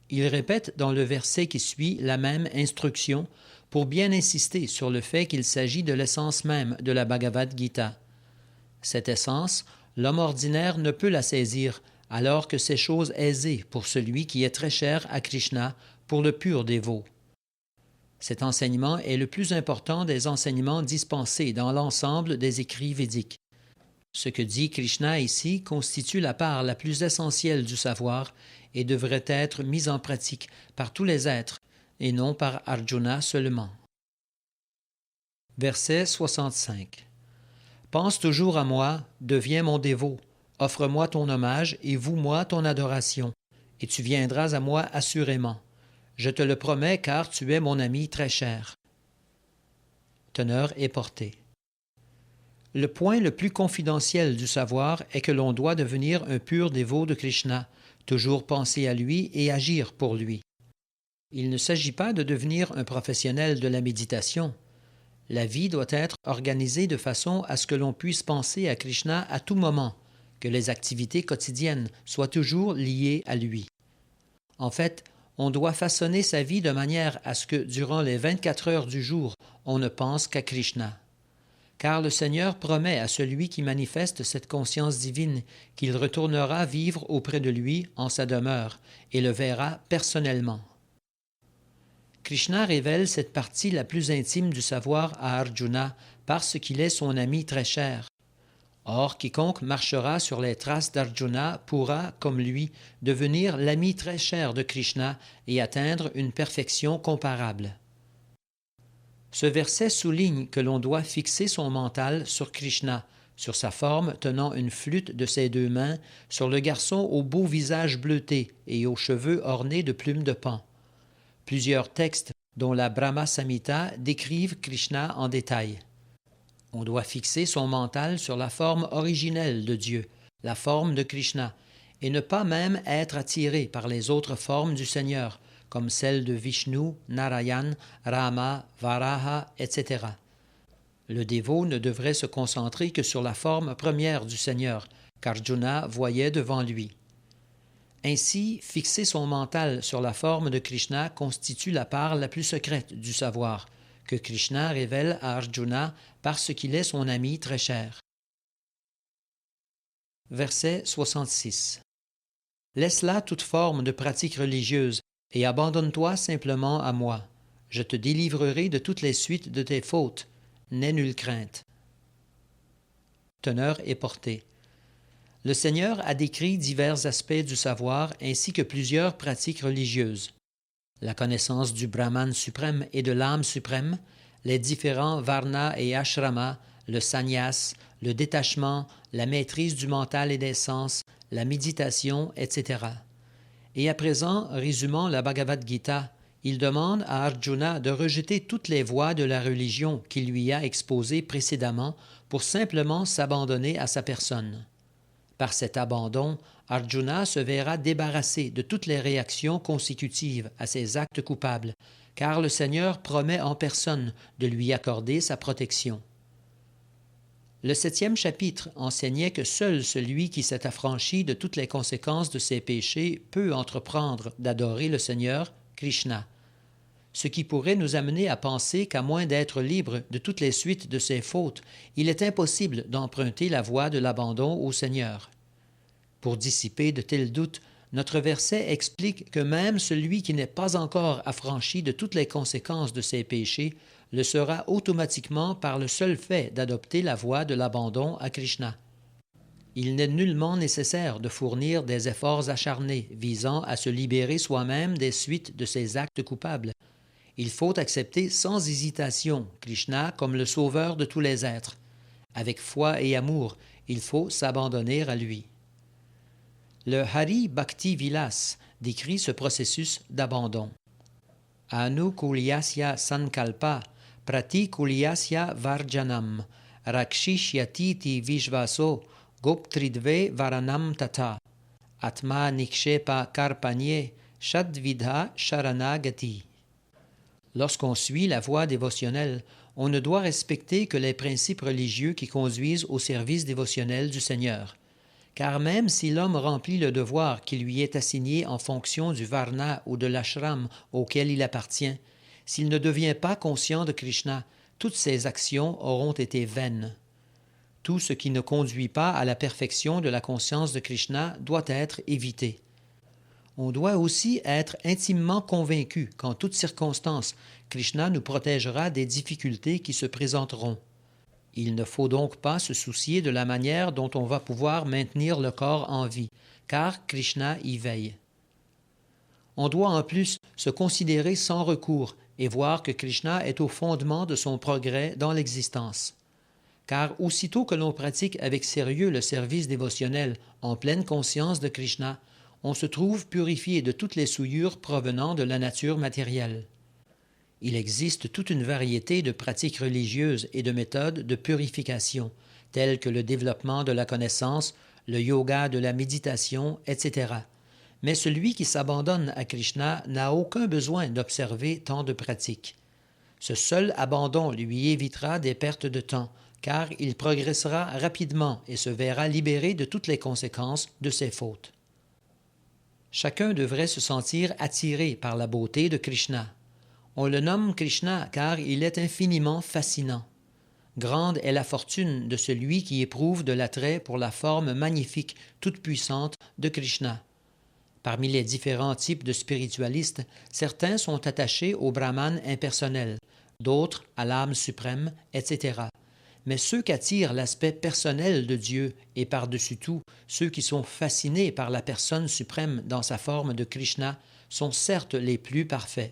Il répète dans le verset qui suit la même instruction pour bien insister sur le fait qu'il s'agit de l'essence même de la Bhagavad Gita. Cette essence, l'homme ordinaire ne peut la saisir, alors que c'est chose aisée pour celui qui est très cher à Krishna, pour le pur dévot. Cet enseignement est le plus important des enseignements dispensés dans l'ensemble des écrits védiques. Ce que dit Krishna ici constitue la part la plus essentielle du savoir et devrait être mise en pratique par tous les êtres et non par Arjuna seulement. Verset 65. Pense toujours à moi, deviens mon dévot, offre-moi ton hommage et voue-moi ton adoration, et tu viendras à moi assurément. Je te le promets car tu es mon ami très cher. Teneur et portée. Le point le plus confidentiel du savoir est que l'on doit devenir un pur dévot de Krishna, toujours penser à lui et agir pour lui. Il ne s'agit pas de devenir un professionnel de la méditation. La vie doit être organisée de façon à ce que l'on puisse penser à Krishna à tout moment, que les activités quotidiennes soient toujours liées à lui. En fait, on doit façonner sa vie de manière à ce que, durant les 24 heures du jour, on ne pense qu'à Krishna. Car le Seigneur promet à celui qui manifeste cette conscience divine qu'il retournera vivre auprès de lui en sa demeure et le verra personnellement. Krishna révèle cette partie la plus intime du savoir à Arjuna parce qu'il est son ami très cher. Or, quiconque marchera sur les traces d'Arjuna pourra, comme lui, devenir l'ami très cher de Krishna et atteindre une perfection comparable. Ce verset souligne que l'on doit fixer son mental sur Krishna, sur sa forme tenant une flûte de ses deux mains, sur le garçon au beau visage bleuté et aux cheveux ornés de plumes de paon. Plusieurs textes, dont la Brahma Samhita, décrivent Krishna en détail. On doit fixer son mental sur la forme originelle de Dieu, la forme de Krishna, et ne pas même être attiré par les autres formes du Seigneur, comme celles de Vishnu, Narayan, Rama, Varaha, etc. Le dévot ne devrait se concentrer que sur la forme première du Seigneur, qu'Arjuna voyait devant lui. Ainsi, fixer son mental sur la forme de Krishna constitue la part la plus secrète du savoir, que Krishna révèle à Arjuna parce qu'il est son ami très cher. Verset 66. Laisse là toute forme de pratique religieuse et abandonne-toi simplement à moi. Je te délivrerai de toutes les suites de tes fautes. N'aie nulle crainte. Teneur et portée. Le Seigneur a décrit divers aspects du savoir ainsi que plusieurs pratiques religieuses. La connaissance du Brahman suprême et de l'âme suprême, les différents varnas et ashramas, le sannyas, le détachement, la maîtrise du mental et des sens, la méditation, etc. Et à présent, résumant la Bhagavad Gita, il demande à Arjuna de rejeter toutes les voies de la religion qu'il lui a exposées précédemment pour simplement s'abandonner à sa personne. Par cet abandon, Arjuna se verra débarrassé de toutes les réactions consécutives à ses actes coupables, car le Seigneur promet en personne de lui accorder sa protection. Le 7e chapitre enseignait que seul celui qui s'est affranchi de toutes les conséquences de ses péchés peut entreprendre d'adorer le Seigneur, Krishna, ce qui pourrait nous amener à penser qu'à moins d'être libre de toutes les suites de ses fautes, il est impossible d'emprunter la voie de l'abandon au Seigneur. Pour dissiper de tels doutes, notre verset explique que même celui qui n'est pas encore affranchi de toutes les conséquences de ses péchés le sera automatiquement par le seul fait d'adopter la voie de l'abandon à Krishna. Il n'est nullement nécessaire de fournir des efforts acharnés visant à se libérer soi-même des suites de ses actes coupables. Il faut accepter sans hésitation Krishna comme le sauveur de tous les êtres. Avec foi et amour, il faut s'abandonner à lui. Le Hari Bhakti Vilas décrit ce processus d'abandon. Anukulyasya sankalpa pratikulyasya varjanam rakshishyatiti vishvaso goptridve varanam tata atma nikshepa karpanye shadvidha sharanagati. Lorsqu'on suit la voie dévotionnelle, on ne doit respecter que les principes religieux qui conduisent au service dévotionnel du Seigneur. Car même si l'homme remplit le devoir qui lui est assigné en fonction du varna ou de l'ashram auquel il appartient, s'il ne devient pas conscient de Krishna, toutes ses actions auront été vaines. Tout ce qui ne conduit pas à la perfection de la conscience de Krishna doit être évité. On doit aussi être intimement convaincu qu'en toutes circonstances, Krishna nous protégera des difficultés qui se présenteront. Il ne faut donc pas se soucier de la manière dont on va pouvoir maintenir le corps en vie, car Krishna y veille. On doit en plus se considérer sans recours et voir que Krishna est au fondement de son progrès dans l'existence. Car aussitôt que l'on pratique avec sérieux le service dévotionnel en pleine conscience de Krishna, on se trouve purifié de toutes les souillures provenant de la nature matérielle. Il existe toute une variété de pratiques religieuses et de méthodes de purification, telles que le développement de la connaissance, le yoga de la méditation, etc. Mais celui qui s'abandonne à Krishna n'a aucun besoin d'observer tant de pratiques. Ce seul abandon lui évitera des pertes de temps, car il progressera rapidement et se verra libéré de toutes les conséquences de ses fautes. Chacun devrait se sentir attiré par la beauté de Krishna. On le nomme Krishna car il est infiniment fascinant. Grande est la fortune de celui qui éprouve de l'attrait pour la forme magnifique, toute puissante de Krishna. Parmi les différents types de spiritualistes, certains sont attachés au Brahman impersonnel, d'autres à l'âme suprême, etc. Mais ceux qu'attire l'aspect personnel de Dieu et par-dessus tout, ceux qui sont fascinés par la personne suprême dans sa forme de Krishna, sont certes les plus parfaits.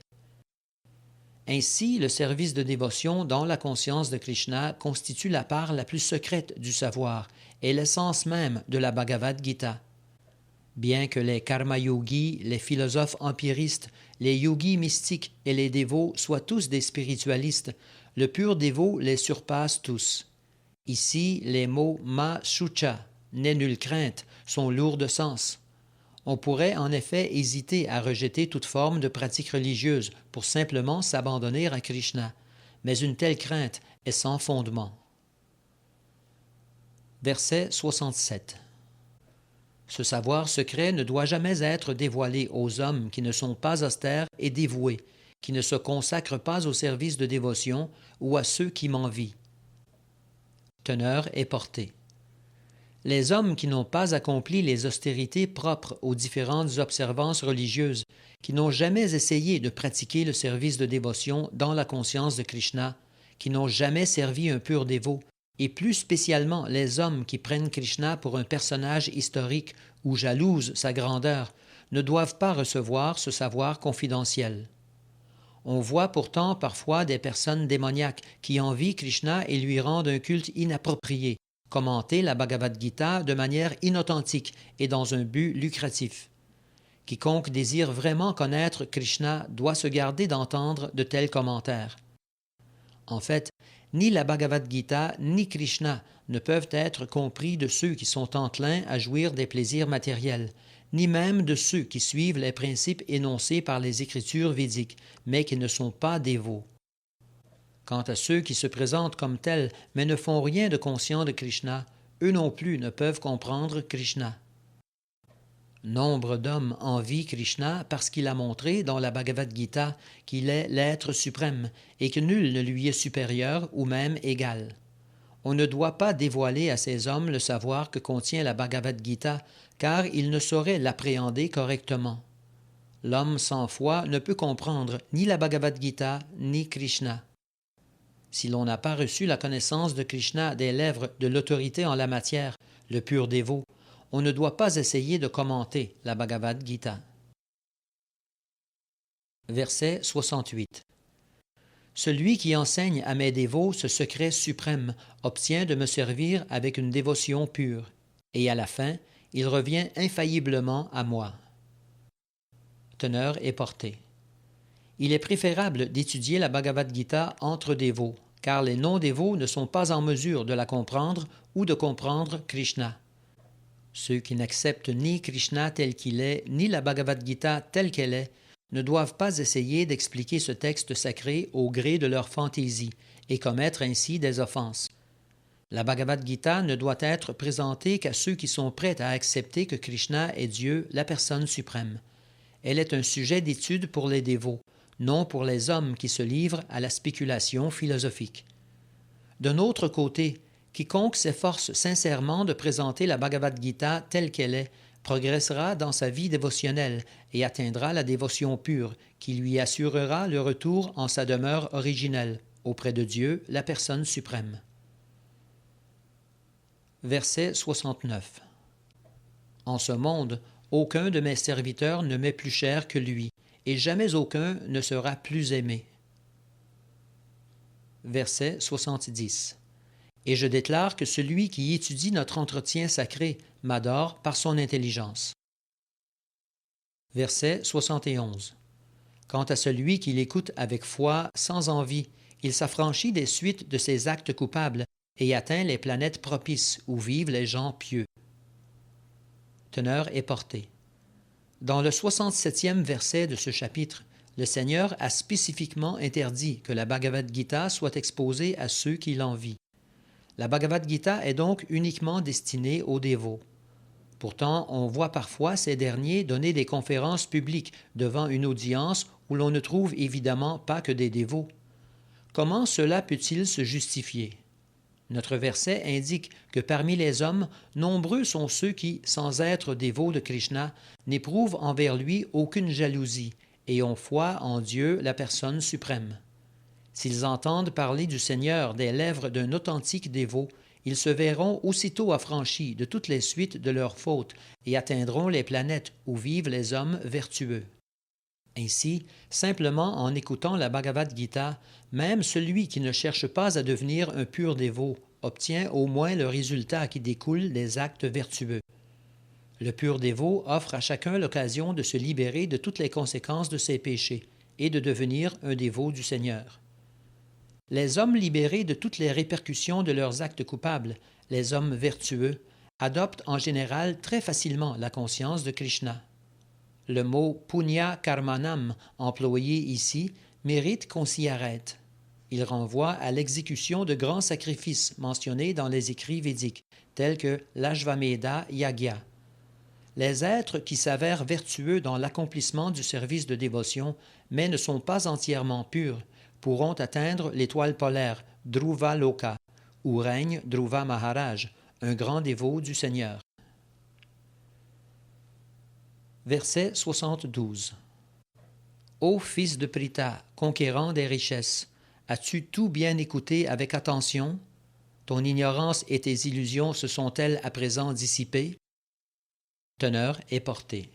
Ainsi, le service de dévotion dans la conscience de Krishna constitue la part la plus secrète du savoir et l'essence même de la Bhagavad Gita. Bien que les karma-yogis, les philosophes empiristes, les yogis mystiques et les dévots soient tous des spiritualistes, le pur dévot les surpasse tous. Ici, les mots ma shucha, n'aie nulle crainte, sont lourds de sens. On pourrait en effet hésiter à rejeter toute forme de pratique religieuse pour simplement s'abandonner à Krishna, mais une telle crainte est sans fondement. Verset 67. Ce savoir secret ne doit jamais être dévoilé aux hommes qui ne sont pas austères et dévoués, qui ne se consacrent pas au service de dévotion ou à ceux qui m'envient. Teneur et portée. Les hommes qui n'ont pas accompli les austérités propres aux différentes observances religieuses, qui n'ont jamais essayé de pratiquer le service de dévotion dans la conscience de Krishna, qui n'ont jamais servi un pur dévot, et plus spécialement les hommes qui prennent Krishna pour un personnage historique ou jalousent sa grandeur, ne doivent pas recevoir ce savoir confidentiel. On voit pourtant parfois des personnes démoniaques qui envient Krishna et lui rendent un culte inapproprié, commenter la Bhagavad Gita de manière inauthentique et dans un but lucratif. Quiconque désire vraiment connaître Krishna doit se garder d'entendre de tels commentaires. En fait, ni la Bhagavad Gita ni Krishna ne peuvent être compris de ceux qui sont enclins à jouir des plaisirs matériels, ni même de ceux qui suivent les principes énoncés par les écritures védiques, mais qui ne sont pas dévots. Quant à ceux qui se présentent comme tels, mais ne font rien de conscient de Krishna, eux non plus ne peuvent comprendre Krishna. Nombre d'hommes envient Krishna parce qu'il a montré dans la Bhagavad Gita qu'il est l'être suprême et que nul ne lui est supérieur ou même égal. On ne doit pas dévoiler à ces hommes le savoir que contient la Bhagavad Gita, car ils ne sauraient l'appréhender correctement. L'homme sans foi ne peut comprendre ni la Bhagavad Gita ni Krishna. Si l'on n'a pas reçu la connaissance de Krishna des lèvres de l'autorité en la matière, le pur dévot, on ne doit pas essayer de commenter la Bhagavad Gita. Verset 68. Celui qui enseigne à mes dévots ce secret suprême obtient de me servir avec une dévotion pure, et à la fin, il revient infailliblement à moi. Teneur et portée. Il est préférable d'étudier la Bhagavad Gita entre dévots, car les non-dévots ne sont pas en mesure de la comprendre ou de comprendre Krishna. Ceux qui n'acceptent ni Krishna tel qu'il est, ni la Bhagavad Gita telle qu'elle est, ne doivent pas essayer d'expliquer ce texte sacré au gré de leur fantaisie et commettre ainsi des offenses. La Bhagavad Gita ne doit être présentée qu'à ceux qui sont prêts à accepter que Krishna est Dieu, la personne suprême. Elle est un sujet d'étude pour les dévots, non pour les hommes qui se livrent à la spéculation philosophique. D'un autre côté, quiconque s'efforce sincèrement de présenter la Bhagavad Gita telle qu'elle est, progressera dans sa vie dévotionnelle et atteindra la dévotion pure, qui lui assurera le retour en sa demeure originelle, auprès de Dieu, la personne suprême. Verset 69. En ce monde, aucun de mes serviteurs ne m'est plus cher que lui, et jamais aucun ne sera plus aimé. Verset 70. Et je déclare que celui qui étudie notre entretien sacré m'adore par son intelligence. Verset 71. Quant à celui qui l'écoute avec foi, sans envie, il s'affranchit des suites de ses actes coupables et atteint les planètes propices où vivent les gens pieux. Teneur et portée. Dans le 67e verset de ce chapitre, le Seigneur a spécifiquement interdit que la Bhagavad Gita soit exposée à ceux qui l'envient. La Bhagavad Gita est donc uniquement destinée aux dévots. Pourtant, on voit parfois ces derniers donner des conférences publiques devant une audience où l'on ne trouve évidemment pas que des dévots. Comment cela peut-il se justifier? Notre verset indique que parmi les hommes, nombreux sont ceux qui, sans être dévots de Krishna, n'éprouvent envers lui aucune jalousie et ont foi en Dieu, la personne suprême. S'ils entendent parler du Seigneur des lèvres d'un authentique dévot, ils se verront aussitôt affranchis de toutes les suites de leurs fautes et atteindront les planètes où vivent les hommes vertueux. Ainsi, simplement en écoutant la Bhagavad Gita, même celui qui ne cherche pas à devenir un pur dévot obtient au moins le résultat qui découle des actes vertueux. Le pur dévot offre à chacun l'occasion de se libérer de toutes les conséquences de ses péchés et de devenir un dévot du Seigneur. Les hommes libérés de toutes les répercussions de leurs actes coupables, les hommes vertueux, adoptent en général très facilement la conscience de Krishna. Le mot punya karmanam employé ici mérite qu'on s'y arrête. Il renvoie à l'exécution de grands sacrifices mentionnés dans les écrits védiques, tels que l'Ashvamedha Yagya. Les êtres qui s'avèrent vertueux dans l'accomplissement du service de dévotion, mais ne sont pas entièrement purs, pourront atteindre l'étoile polaire Dhruva Loka, où règne Dhruva Maharaj, un grand dévot du Seigneur. Verset 72. Ô fils de Pritha, conquérant des richesses, as-tu tout bien écouté avec attention? Ton ignorance et tes illusions se sont-elles à présent dissipées? Teneur et portée.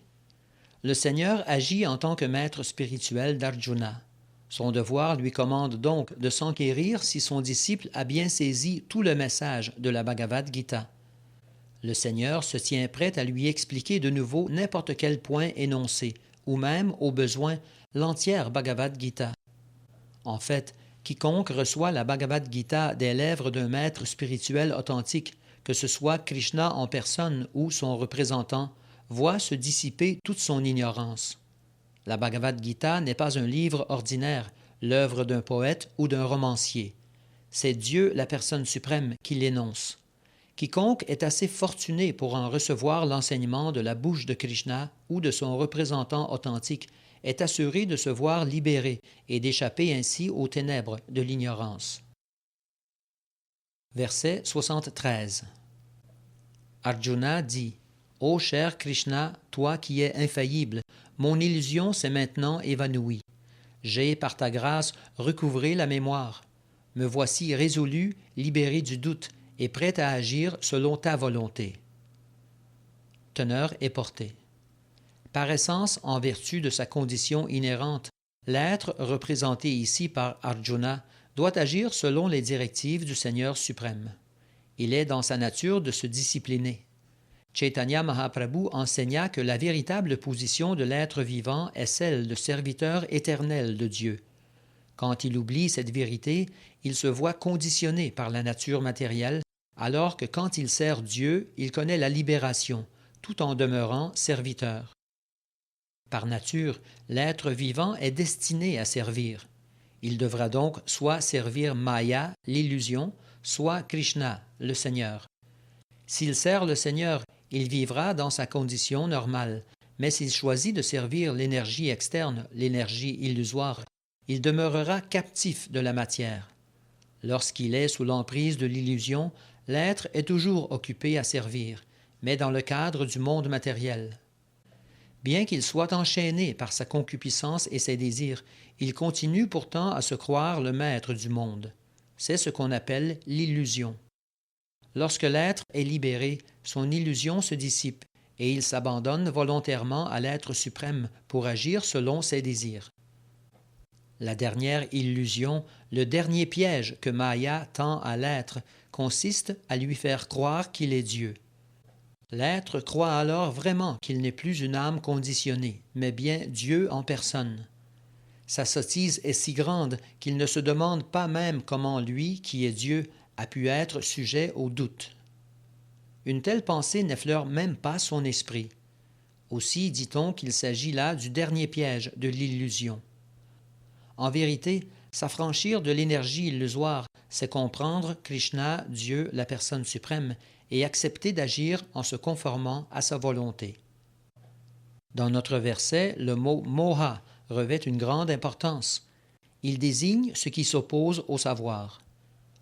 Le Seigneur agit en tant que maître spirituel d'Arjuna. Son devoir lui commande donc de s'enquérir si son disciple a bien saisi tout le message de la Bhagavad Gita. Le Seigneur se tient prêt à lui expliquer de nouveau n'importe quel point énoncé, ou même, au besoin, l'entière Bhagavad Gita. En fait, quiconque reçoit la Bhagavad Gita des lèvres d'un maître spirituel authentique, que ce soit Krishna en personne ou son représentant, voit se dissiper toute son ignorance. La Bhagavad Gita n'est pas un livre ordinaire, l'œuvre d'un poète ou d'un romancier. C'est Dieu, la personne suprême, qui l'énonce. Quiconque est assez fortuné pour en recevoir l'enseignement de la bouche de Krishna ou de son représentant authentique est assuré de se voir libéré et d'échapper ainsi aux ténèbres de l'ignorance. Verset 73. Arjuna dit « Ô cher Krishna, toi qui es infaillible, mon illusion s'est maintenant évanouie. J'ai, par ta grâce, recouvré la mémoire. Me voici résolu, libéré du doute, et prêt à agir selon ta volonté. » Teneur et portée. Par essence, en vertu de sa condition inhérente, l'être représenté ici par Arjuna doit agir selon les directives du Seigneur suprême. Il est dans sa nature de se discipliner. Chaitanya Mahaprabhu enseigna que la véritable position de l'être vivant est celle de serviteur éternel de Dieu. Quand il oublie cette vérité, il se voit conditionné par la nature matérielle, alors que quand il sert Dieu, il connaît la libération, tout en demeurant serviteur. Par nature, l'être vivant est destiné à servir. Il devra donc soit servir Maya, l'illusion, soit Krishna, le Seigneur. S'il sert le Seigneur, il vivra dans sa condition normale, mais s'il choisit de servir l'énergie externe, l'énergie illusoire, il demeurera captif de la matière. Lorsqu'il est sous l'emprise de l'illusion, l'être est toujours occupé à servir, mais dans le cadre du monde matériel. Bien qu'il soit enchaîné par sa concupiscence et ses désirs, il continue pourtant à se croire le maître du monde. C'est ce qu'on appelle l'illusion. Lorsque l'être est libéré, son illusion se dissipe et il s'abandonne volontairement à l'être suprême pour agir selon ses désirs. La dernière illusion, le dernier piège que Maya tend à l'être, consiste à lui faire croire qu'il est Dieu. L'être croit alors vraiment qu'il n'est plus une âme conditionnée, mais bien Dieu en personne. Sa sottise est si grande qu'il ne se demande pas même comment lui, qui est Dieu, a pu être sujet au doute. Une telle pensée n'effleure même pas son esprit. Aussi dit-on qu'il s'agit là du dernier piège de l'illusion. En vérité, s'affranchir de l'énergie illusoire, c'est comprendre Krishna, Dieu, la personne suprême, et accepter d'agir en se conformant à sa volonté. Dans notre verset, le mot « moha » revêt une grande importance. Il désigne ce qui s'oppose au savoir.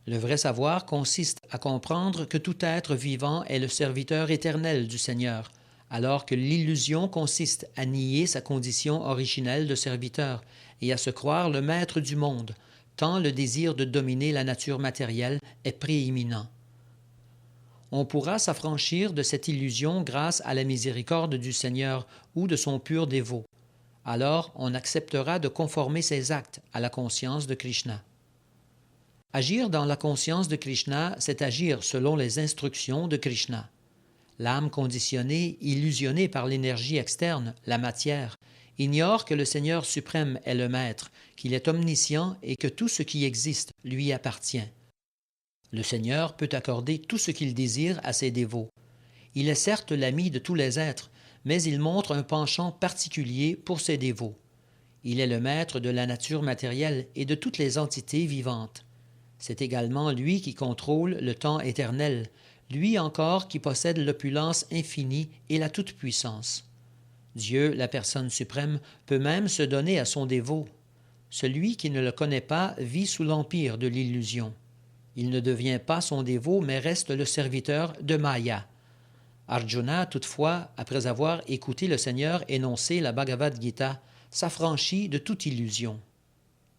Le vrai savoir consiste à comprendre que tout être vivant est le serviteur éternel du Seigneur, alors que l'illusion consiste à nier sa condition originelle de serviteur et à se croire le maître du monde, tant le désir de dominer la nature matérielle est prééminent. On pourra s'affranchir de cette illusion grâce à la miséricorde du Seigneur ou de son pur dévot. Alors on acceptera de conformer ses actes à la conscience de Krishna. Agir dans la conscience de Krishna, c'est agir selon les instructions de Krishna. L'âme conditionnée, illusionnée par l'énergie externe, la matière, ignore que le Seigneur suprême est le Maître, qu'il est omniscient et que tout ce qui existe lui appartient. Le Seigneur peut accorder tout ce qu'il désire à ses dévots. Il est certes l'ami de tous les êtres, mais il montre un penchant particulier pour ses dévots. Il est le maître de la nature matérielle et de toutes les entités vivantes. C'est également lui qui contrôle le temps éternel, lui encore qui possède l'opulence infinie et la toute-puissance. Dieu, la personne suprême, peut même se donner à son dévot. Celui qui ne le connaît pas vit sous l'empire de l'illusion. Il ne devient pas son dévot, mais reste le serviteur de Maya. Arjuna, toutefois, après avoir écouté le Seigneur énoncer la Bhagavad Gita, s'affranchit de toute illusion.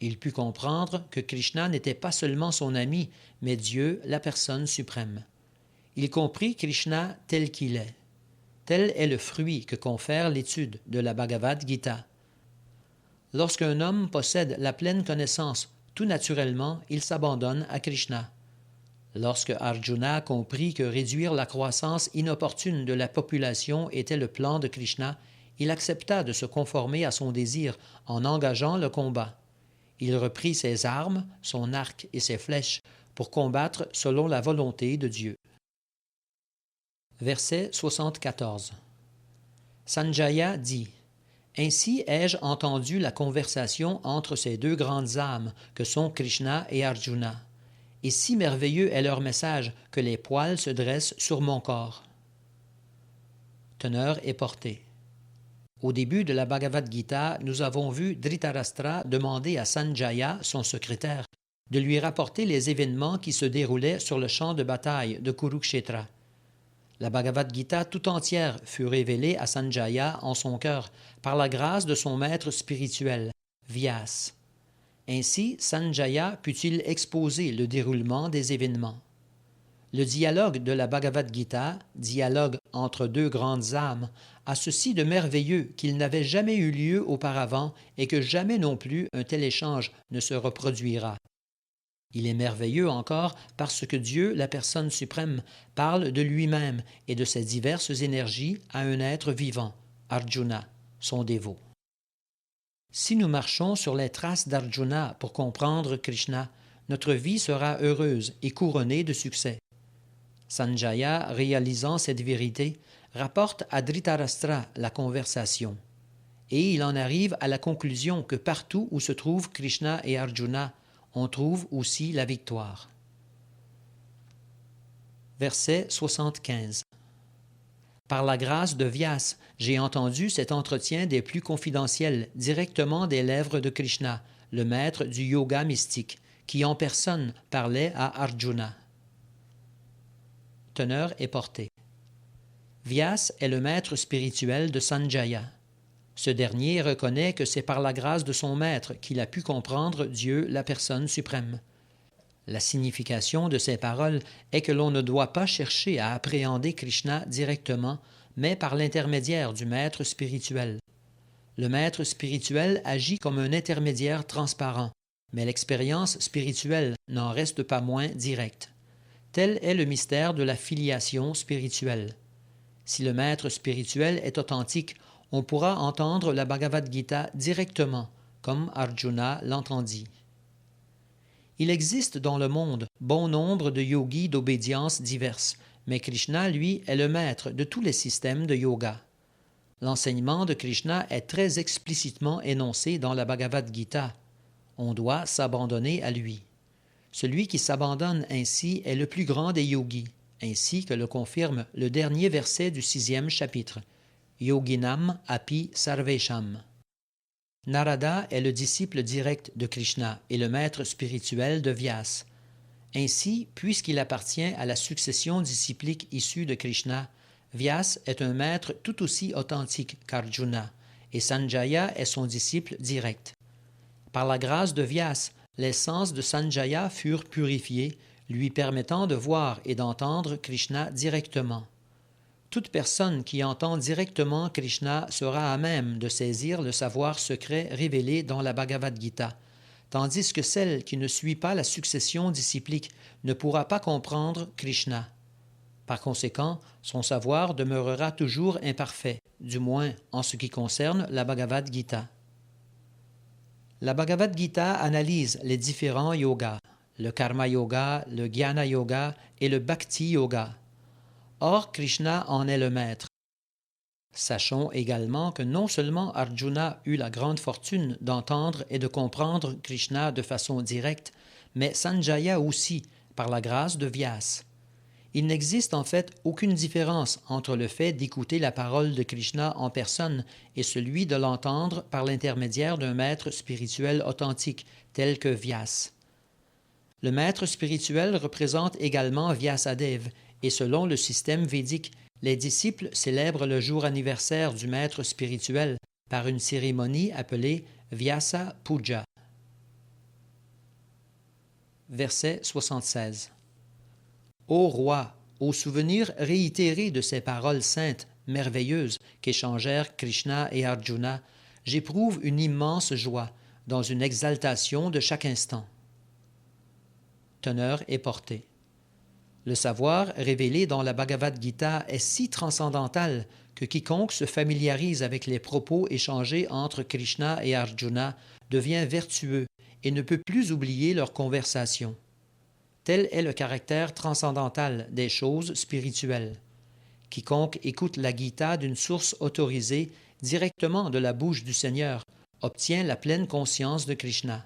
Il put comprendre que Krishna n'était pas seulement son ami, mais Dieu, la personne suprême. Il comprit Krishna tel qu'il est. Tel est le fruit que confère l'étude de la Bhagavad Gita. Lorsqu'un homme possède la pleine connaissance, tout naturellement, il s'abandonne à Krishna. Lorsque Arjuna comprit que réduire la croissance inopportune de la population était le plan de Krishna, il accepta de se conformer à son désir en engageant le combat. Il reprit ses armes, son arc et ses flèches pour combattre selon la volonté de Dieu. Verset 74. Sanjaya dit: Ainsi ai-je entendu la conversation entre ces deux grandes âmes que sont Krishna et Arjuna. Et si merveilleux est leur message que les poils se dressent sur mon corps. Teneur et portée. Au début de la Bhagavad Gita, nous avons vu Dhritarashtra demander à Sanjaya, son secrétaire, de lui rapporter les événements qui se déroulaient sur le champ de bataille de Kurukshetra. La Bhagavad Gita tout entière fut révélée à Sanjaya en son cœur par la grâce de son maître spirituel, Vyas. Ainsi, Sanjaya put-il exposer le déroulement des événements. Le dialogue de la Bhagavad Gita, dialogue entre deux grandes âmes, a ceci de merveilleux qu'il n'avait jamais eu lieu auparavant et que jamais non plus un tel échange ne se reproduira. Il est merveilleux encore parce que Dieu, la personne suprême, parle de lui-même et de ses diverses énergies à un être vivant, Arjuna, son dévot. Si nous marchons sur les traces d'Arjuna pour comprendre Krishna, notre vie sera heureuse et couronnée de succès. Sanjaya, réalisant cette vérité, rapporte à Dhritarashtra la conversation. Et il en arrive à la conclusion que partout où se trouvent Krishna et Arjuna, on trouve aussi la victoire. Verset 75. Par la grâce de Vyas, j'ai entendu cet entretien des plus confidentiels directement des lèvres de Krishna, le maître du yoga mystique, qui en personne parlait à Arjuna. Teneur et portée. Vyas est le maître spirituel de Sanjaya. Ce dernier reconnaît que c'est par la grâce de son maître qu'il a pu comprendre Dieu, la personne suprême. La signification de ces paroles est que l'on ne doit pas chercher à appréhender Krishna directement, mais par l'intermédiaire du maître spirituel. Le maître spirituel agit comme un intermédiaire transparent, mais l'expérience spirituelle n'en reste pas moins directe. Tel est le mystère de la filiation spirituelle. Si le maître spirituel est authentique, on pourra entendre la Bhagavad Gita directement, comme Arjuna l'entendit. Il existe dans le monde bon nombre de yogis d'obédiences diverses, mais Krishna, lui, est le maître de tous les systèmes de yoga. L'enseignement de Krishna est très explicitement énoncé dans la Bhagavad Gita. On doit s'abandonner à lui. Celui qui s'abandonne ainsi est le plus grand des yogis, ainsi que le confirme le dernier verset du 6e chapitre. Yoginam api sarvesham. Narada est le disciple direct de Krishna et le maître spirituel de Vyas. Ainsi, puisqu'il appartient à la succession disciplique issue de Krishna, Vyas est un maître tout aussi authentique qu'Arjuna, et Sanjaya est son disciple direct. Par la grâce de Vyas, les sens de Sanjaya furent purifiés, lui permettant de voir et d'entendre Krishna directement. Toute personne qui entend directement Krishna sera à même de saisir le savoir secret révélé dans la Bhagavad Gita, tandis que celle qui ne suit pas la succession disciplique ne pourra pas comprendre Krishna. Par conséquent, son savoir demeurera toujours imparfait, du moins en ce qui concerne la Bhagavad Gita. La Bhagavad Gita analyse les différents yogas, le Karma Yoga, le Jnana Yoga et le Bhakti Yoga. Or, Krishna en est le maître. Sachons également que non seulement Arjuna eut la grande fortune d'entendre et de comprendre Krishna de façon directe, mais Sanjaya aussi, par la grâce de Vyas. Il n'existe en fait aucune différence entre le fait d'écouter la parole de Krishna en personne et celui de l'entendre par l'intermédiaire d'un maître spirituel authentique, tel que Vyas. Le maître spirituel représente également Vyasadeva, et selon le système védique, les disciples célèbrent le jour anniversaire du maître spirituel par une cérémonie appelée Vyasa Puja. Verset 76. Ô roi, au souvenir réitéré de ces paroles saintes, merveilleuses, qu'échangèrent Krishna et Arjuna, j'éprouve une immense joie, dans une exaltation de chaque instant. Teneur et portée. Le savoir révélé dans la Bhagavad Gita est si transcendantal que quiconque se familiarise avec les propos échangés entre Krishna et Arjuna devient vertueux et ne peut plus oublier leur conversation. Tel est le caractère transcendantal des choses spirituelles. Quiconque écoute la Gita d'une source autorisée directement de la bouche du Seigneur obtient la pleine conscience de Krishna.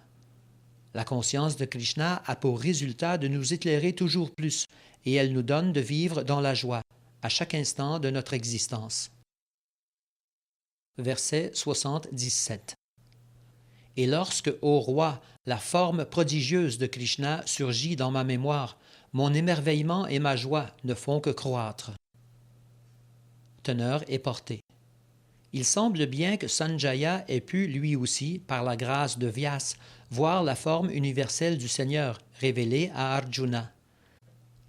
La conscience de Krishna a pour résultat de nous éclairer toujours plus et elle nous donne de vivre dans la joie à chaque instant de notre existence. Verset 77. Et lorsque, ô roi, la forme prodigieuse de Krishna surgit dans ma mémoire, mon émerveillement et ma joie ne font que croître. Teneur et portée. Il semble bien que Sanjaya ait pu, lui aussi, par la grâce de Vyas, voir la forme universelle du Seigneur révélée à Arjuna.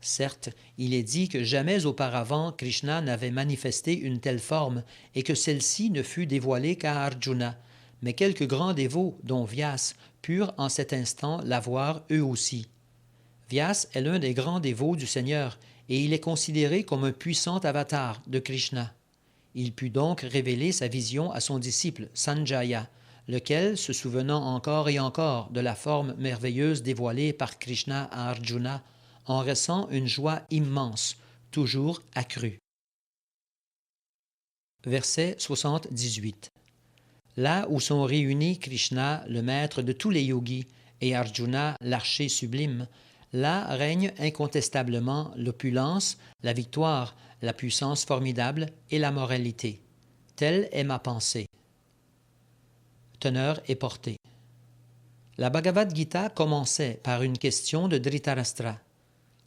Certes, il est dit que jamais auparavant Krishna n'avait manifesté une telle forme et que celle-ci ne fut dévoilée qu'à Arjuna, mais quelques grands dévots, dont Vyas, purent en cet instant la voir eux aussi. Vyas est l'un des grands dévots du Seigneur et il est considéré comme un puissant avatar de Krishna. Il put donc révéler sa vision à son disciple Sanjaya, lequel, se souvenant encore et encore de la forme merveilleuse dévoilée par Krishna à Arjuna, en ressent une joie immense, toujours accrue. Verset 78. Là où sont réunis Krishna, le maître de tous les yogis, et Arjuna, l'archer sublime, là règne incontestablement l'opulence, la victoire, la puissance formidable et la moralité. Telle est ma pensée. Teneur et portée. La Bhagavad Gita commençait par une question de Dhritarashtra.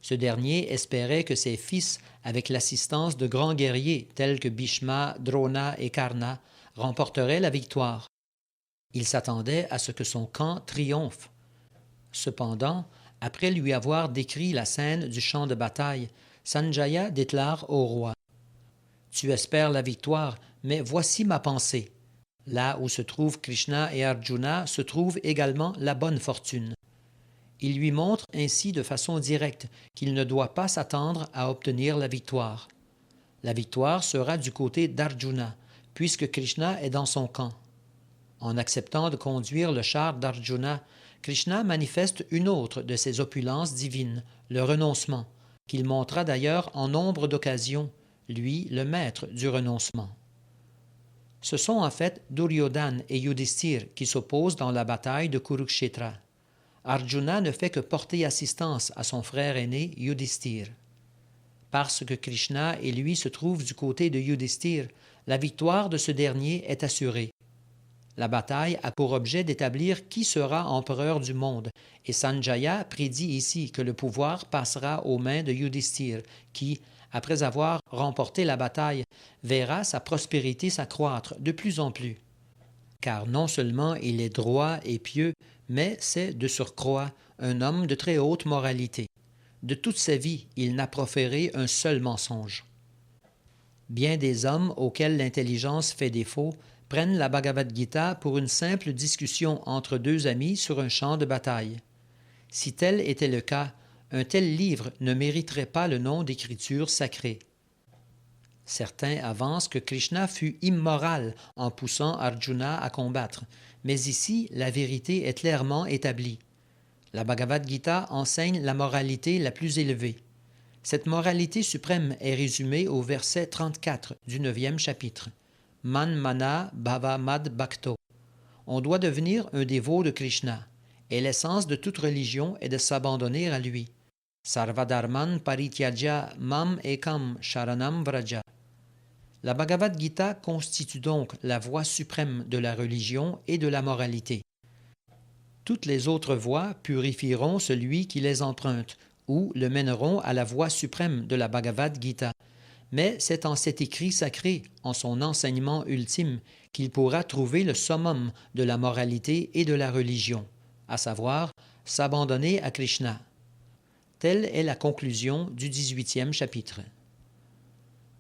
Ce dernier espérait que ses fils, avec l'assistance de grands guerriers tels que Bhishma, Drona et Karna, remporteraient la victoire. Il s'attendait à ce que son camp triomphe. Cependant, après lui avoir décrit la scène du champ de bataille, Sanjaya déclare au roi « Tu espères la victoire, mais voici ma pensée. Là où se trouvent Krishna et Arjuna se trouve également la bonne fortune. » Il lui montre ainsi de façon directe qu'il ne doit pas s'attendre à obtenir la victoire. La victoire sera du côté d'Arjuna, puisque Krishna est dans son camp. En acceptant de conduire le char d'Arjuna, Krishna manifeste une autre de ses opulences divines, le renoncement, qu'il montra d'ailleurs en nombre d'occasions, lui le maître du renoncement. Ce sont en fait Duryodhana et Yudhishthira qui s'opposent dans la bataille de Kurukshetra. Arjuna ne fait que porter assistance à son frère aîné Yudhishthira. Parce que Krishna et lui se trouvent du côté de Yudhishthira, la victoire de ce dernier est assurée. La bataille a pour objet d'établir qui sera empereur du monde, et Sanjaya prédit ici que le pouvoir passera aux mains de Yudhishthira, qui, après avoir remporté la bataille, verra sa prospérité s'accroître de plus en plus. Car non seulement il est droit et pieux, mais c'est, de surcroît, un homme de très haute moralité. De toute sa vie, il n'a proféré un seul mensonge. Bien des hommes auxquels l'intelligence fait défaut prennent la Bhagavad Gita pour une simple discussion entre deux amis sur un champ de bataille. Si tel était le cas, un tel livre ne mériterait pas le nom d'écriture sacrée. Certains avancent que Krishna fut immoral en poussant Arjuna à combattre, mais ici la vérité est clairement établie. La Bhagavad Gita enseigne la moralité la plus élevée. Cette moralité suprême est résumée au verset 34 du 9e chapitre. Man mana bhava mad bhakto. On doit devenir un dévot de Krishna, et l'essence de toute religion est de s'abandonner à lui. Sarvadharman parityajya mam ekam sharanam vraja. La Bhagavad Gita constitue donc la voie suprême de la religion et de la moralité. Toutes les autres voies purifieront celui qui les emprunte ou le mèneront à la voie suprême de la Bhagavad Gita. Mais c'est en cet écrit sacré, en son enseignement ultime, qu'il pourra trouver le summum de la moralité et de la religion, à savoir s'abandonner à Krishna. Telle est la conclusion du 18e chapitre.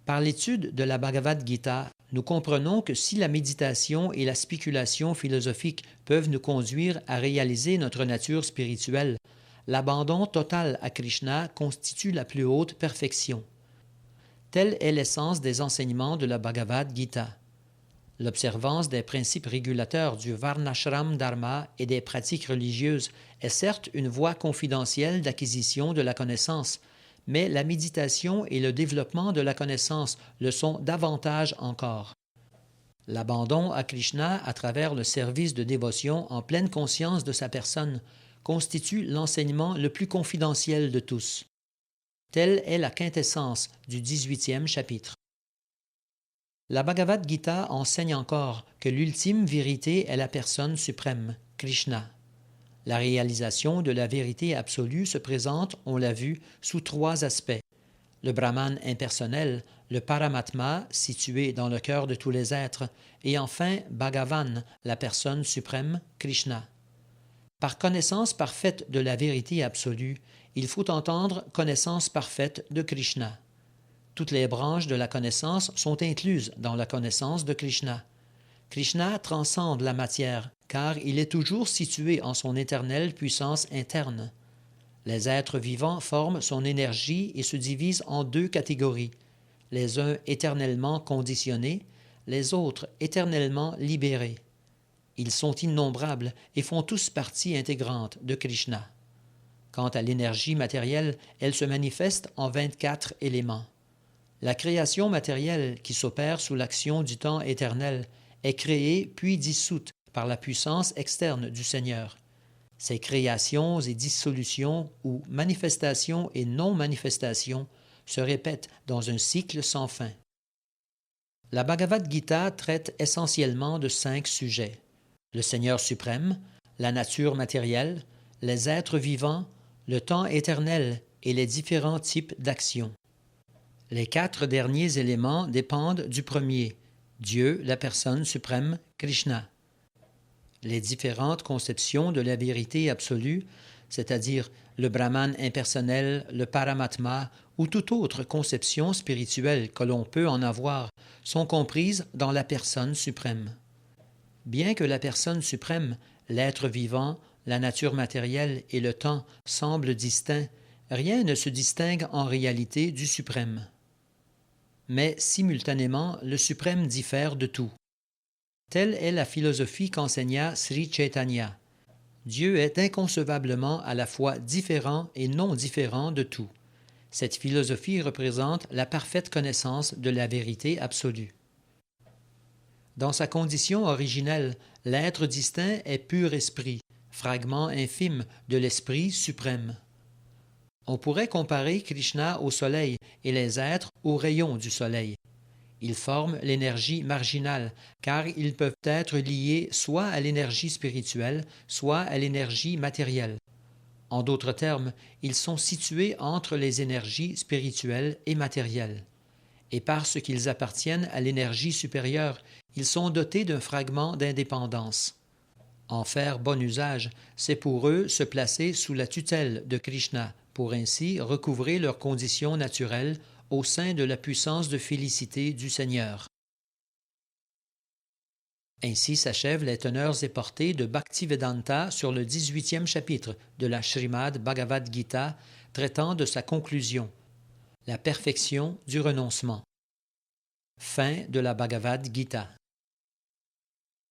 Par l'étude de la Bhagavad Gita, nous comprenons que si la méditation et la spéculation philosophique peuvent nous conduire à réaliser notre nature spirituelle, l'abandon total à Krishna constitue la plus haute perfection. Telle est l'essence des enseignements de la Bhagavad Gita. L'observance des principes régulateurs du Varnashram Dharma et des pratiques religieuses est certes une voie confidentielle d'acquisition de la connaissance, mais la méditation et le développement de la connaissance le sont davantage encore. L'abandon à Krishna à travers le service de dévotion en pleine conscience de sa personne constitue l'enseignement le plus confidentiel de tous. Telle est la quintessence du 18e chapitre. La Bhagavad Gita enseigne encore que l'ultime vérité est la personne suprême, Krishna. La réalisation de la vérité absolue se présente, on l'a vu, sous 3 aspects. Le Brahman impersonnel, le Paramatma situé dans le cœur de tous les êtres, et enfin Bhagavan, la personne suprême, Krishna. Par connaissance parfaite de la vérité absolue, il faut entendre connaissance parfaite de Krishna. Toutes les branches de la connaissance sont incluses dans la connaissance de Krishna. Krishna transcende la matière, car il est toujours situé en son éternelle puissance interne. Les êtres vivants forment son énergie et se divisent en 2 catégories, les uns éternellement conditionnés, les autres éternellement libérés. Ils sont innombrables et font tous partie intégrante de Krishna. Quant à l'énergie matérielle, elle se manifeste en 24 éléments. La création matérielle qui s'opère sous l'action du temps éternel est créée puis dissoute par la puissance externe du Seigneur. Ces créations et dissolutions ou manifestations et non-manifestations se répètent dans un cycle sans fin. La Bhagavad Gita traite essentiellement de 5 sujets: le Seigneur suprême, la nature matérielle, les êtres vivants, le temps éternel et les différents types d'actions. Les 4 derniers éléments dépendent du premier, Dieu, la personne suprême, Krishna. Les différentes conceptions de la vérité absolue, c'est-à-dire le Brahman impersonnel, le Paramatma ou toute autre conception spirituelle que l'on peut en avoir, sont comprises dans la personne suprême. Bien que la personne suprême, l'être vivant, la nature matérielle et le temps semblent distincts, rien ne se distingue en réalité du suprême. Mais simultanément, le suprême diffère de tout. Telle est la philosophie qu'enseigna Sri Chaitanya. Dieu est inconcevablement à la fois différent et non différent de tout. Cette philosophie représente la parfaite connaissance de la vérité absolue. Dans sa condition originelle, l'être distinct est pur esprit, fragment infime de l'esprit suprême. On pourrait comparer Krishna au soleil et les êtres aux rayons du soleil. Ils forment l'énergie marginale, car ils peuvent être liés soit à l'énergie spirituelle, soit à l'énergie matérielle. En d'autres termes, ils sont situés entre les énergies spirituelles et matérielles. Et parce qu'ils appartiennent à l'énergie supérieure, ils sont dotés d'un fragment d'indépendance. En faire bon usage, c'est pour eux se placer sous la tutelle de Krishna, pour ainsi recouvrer leur condition naturelle au sein de la puissance de félicité du Seigneur. Ainsi s'achèvent les teneurs et portées de Bhaktivedanta sur le 18e chapitre de la Srimad Bhagavad Gita, traitant de sa conclusion, la perfection du renoncement. Fin de la Bhagavad Gita.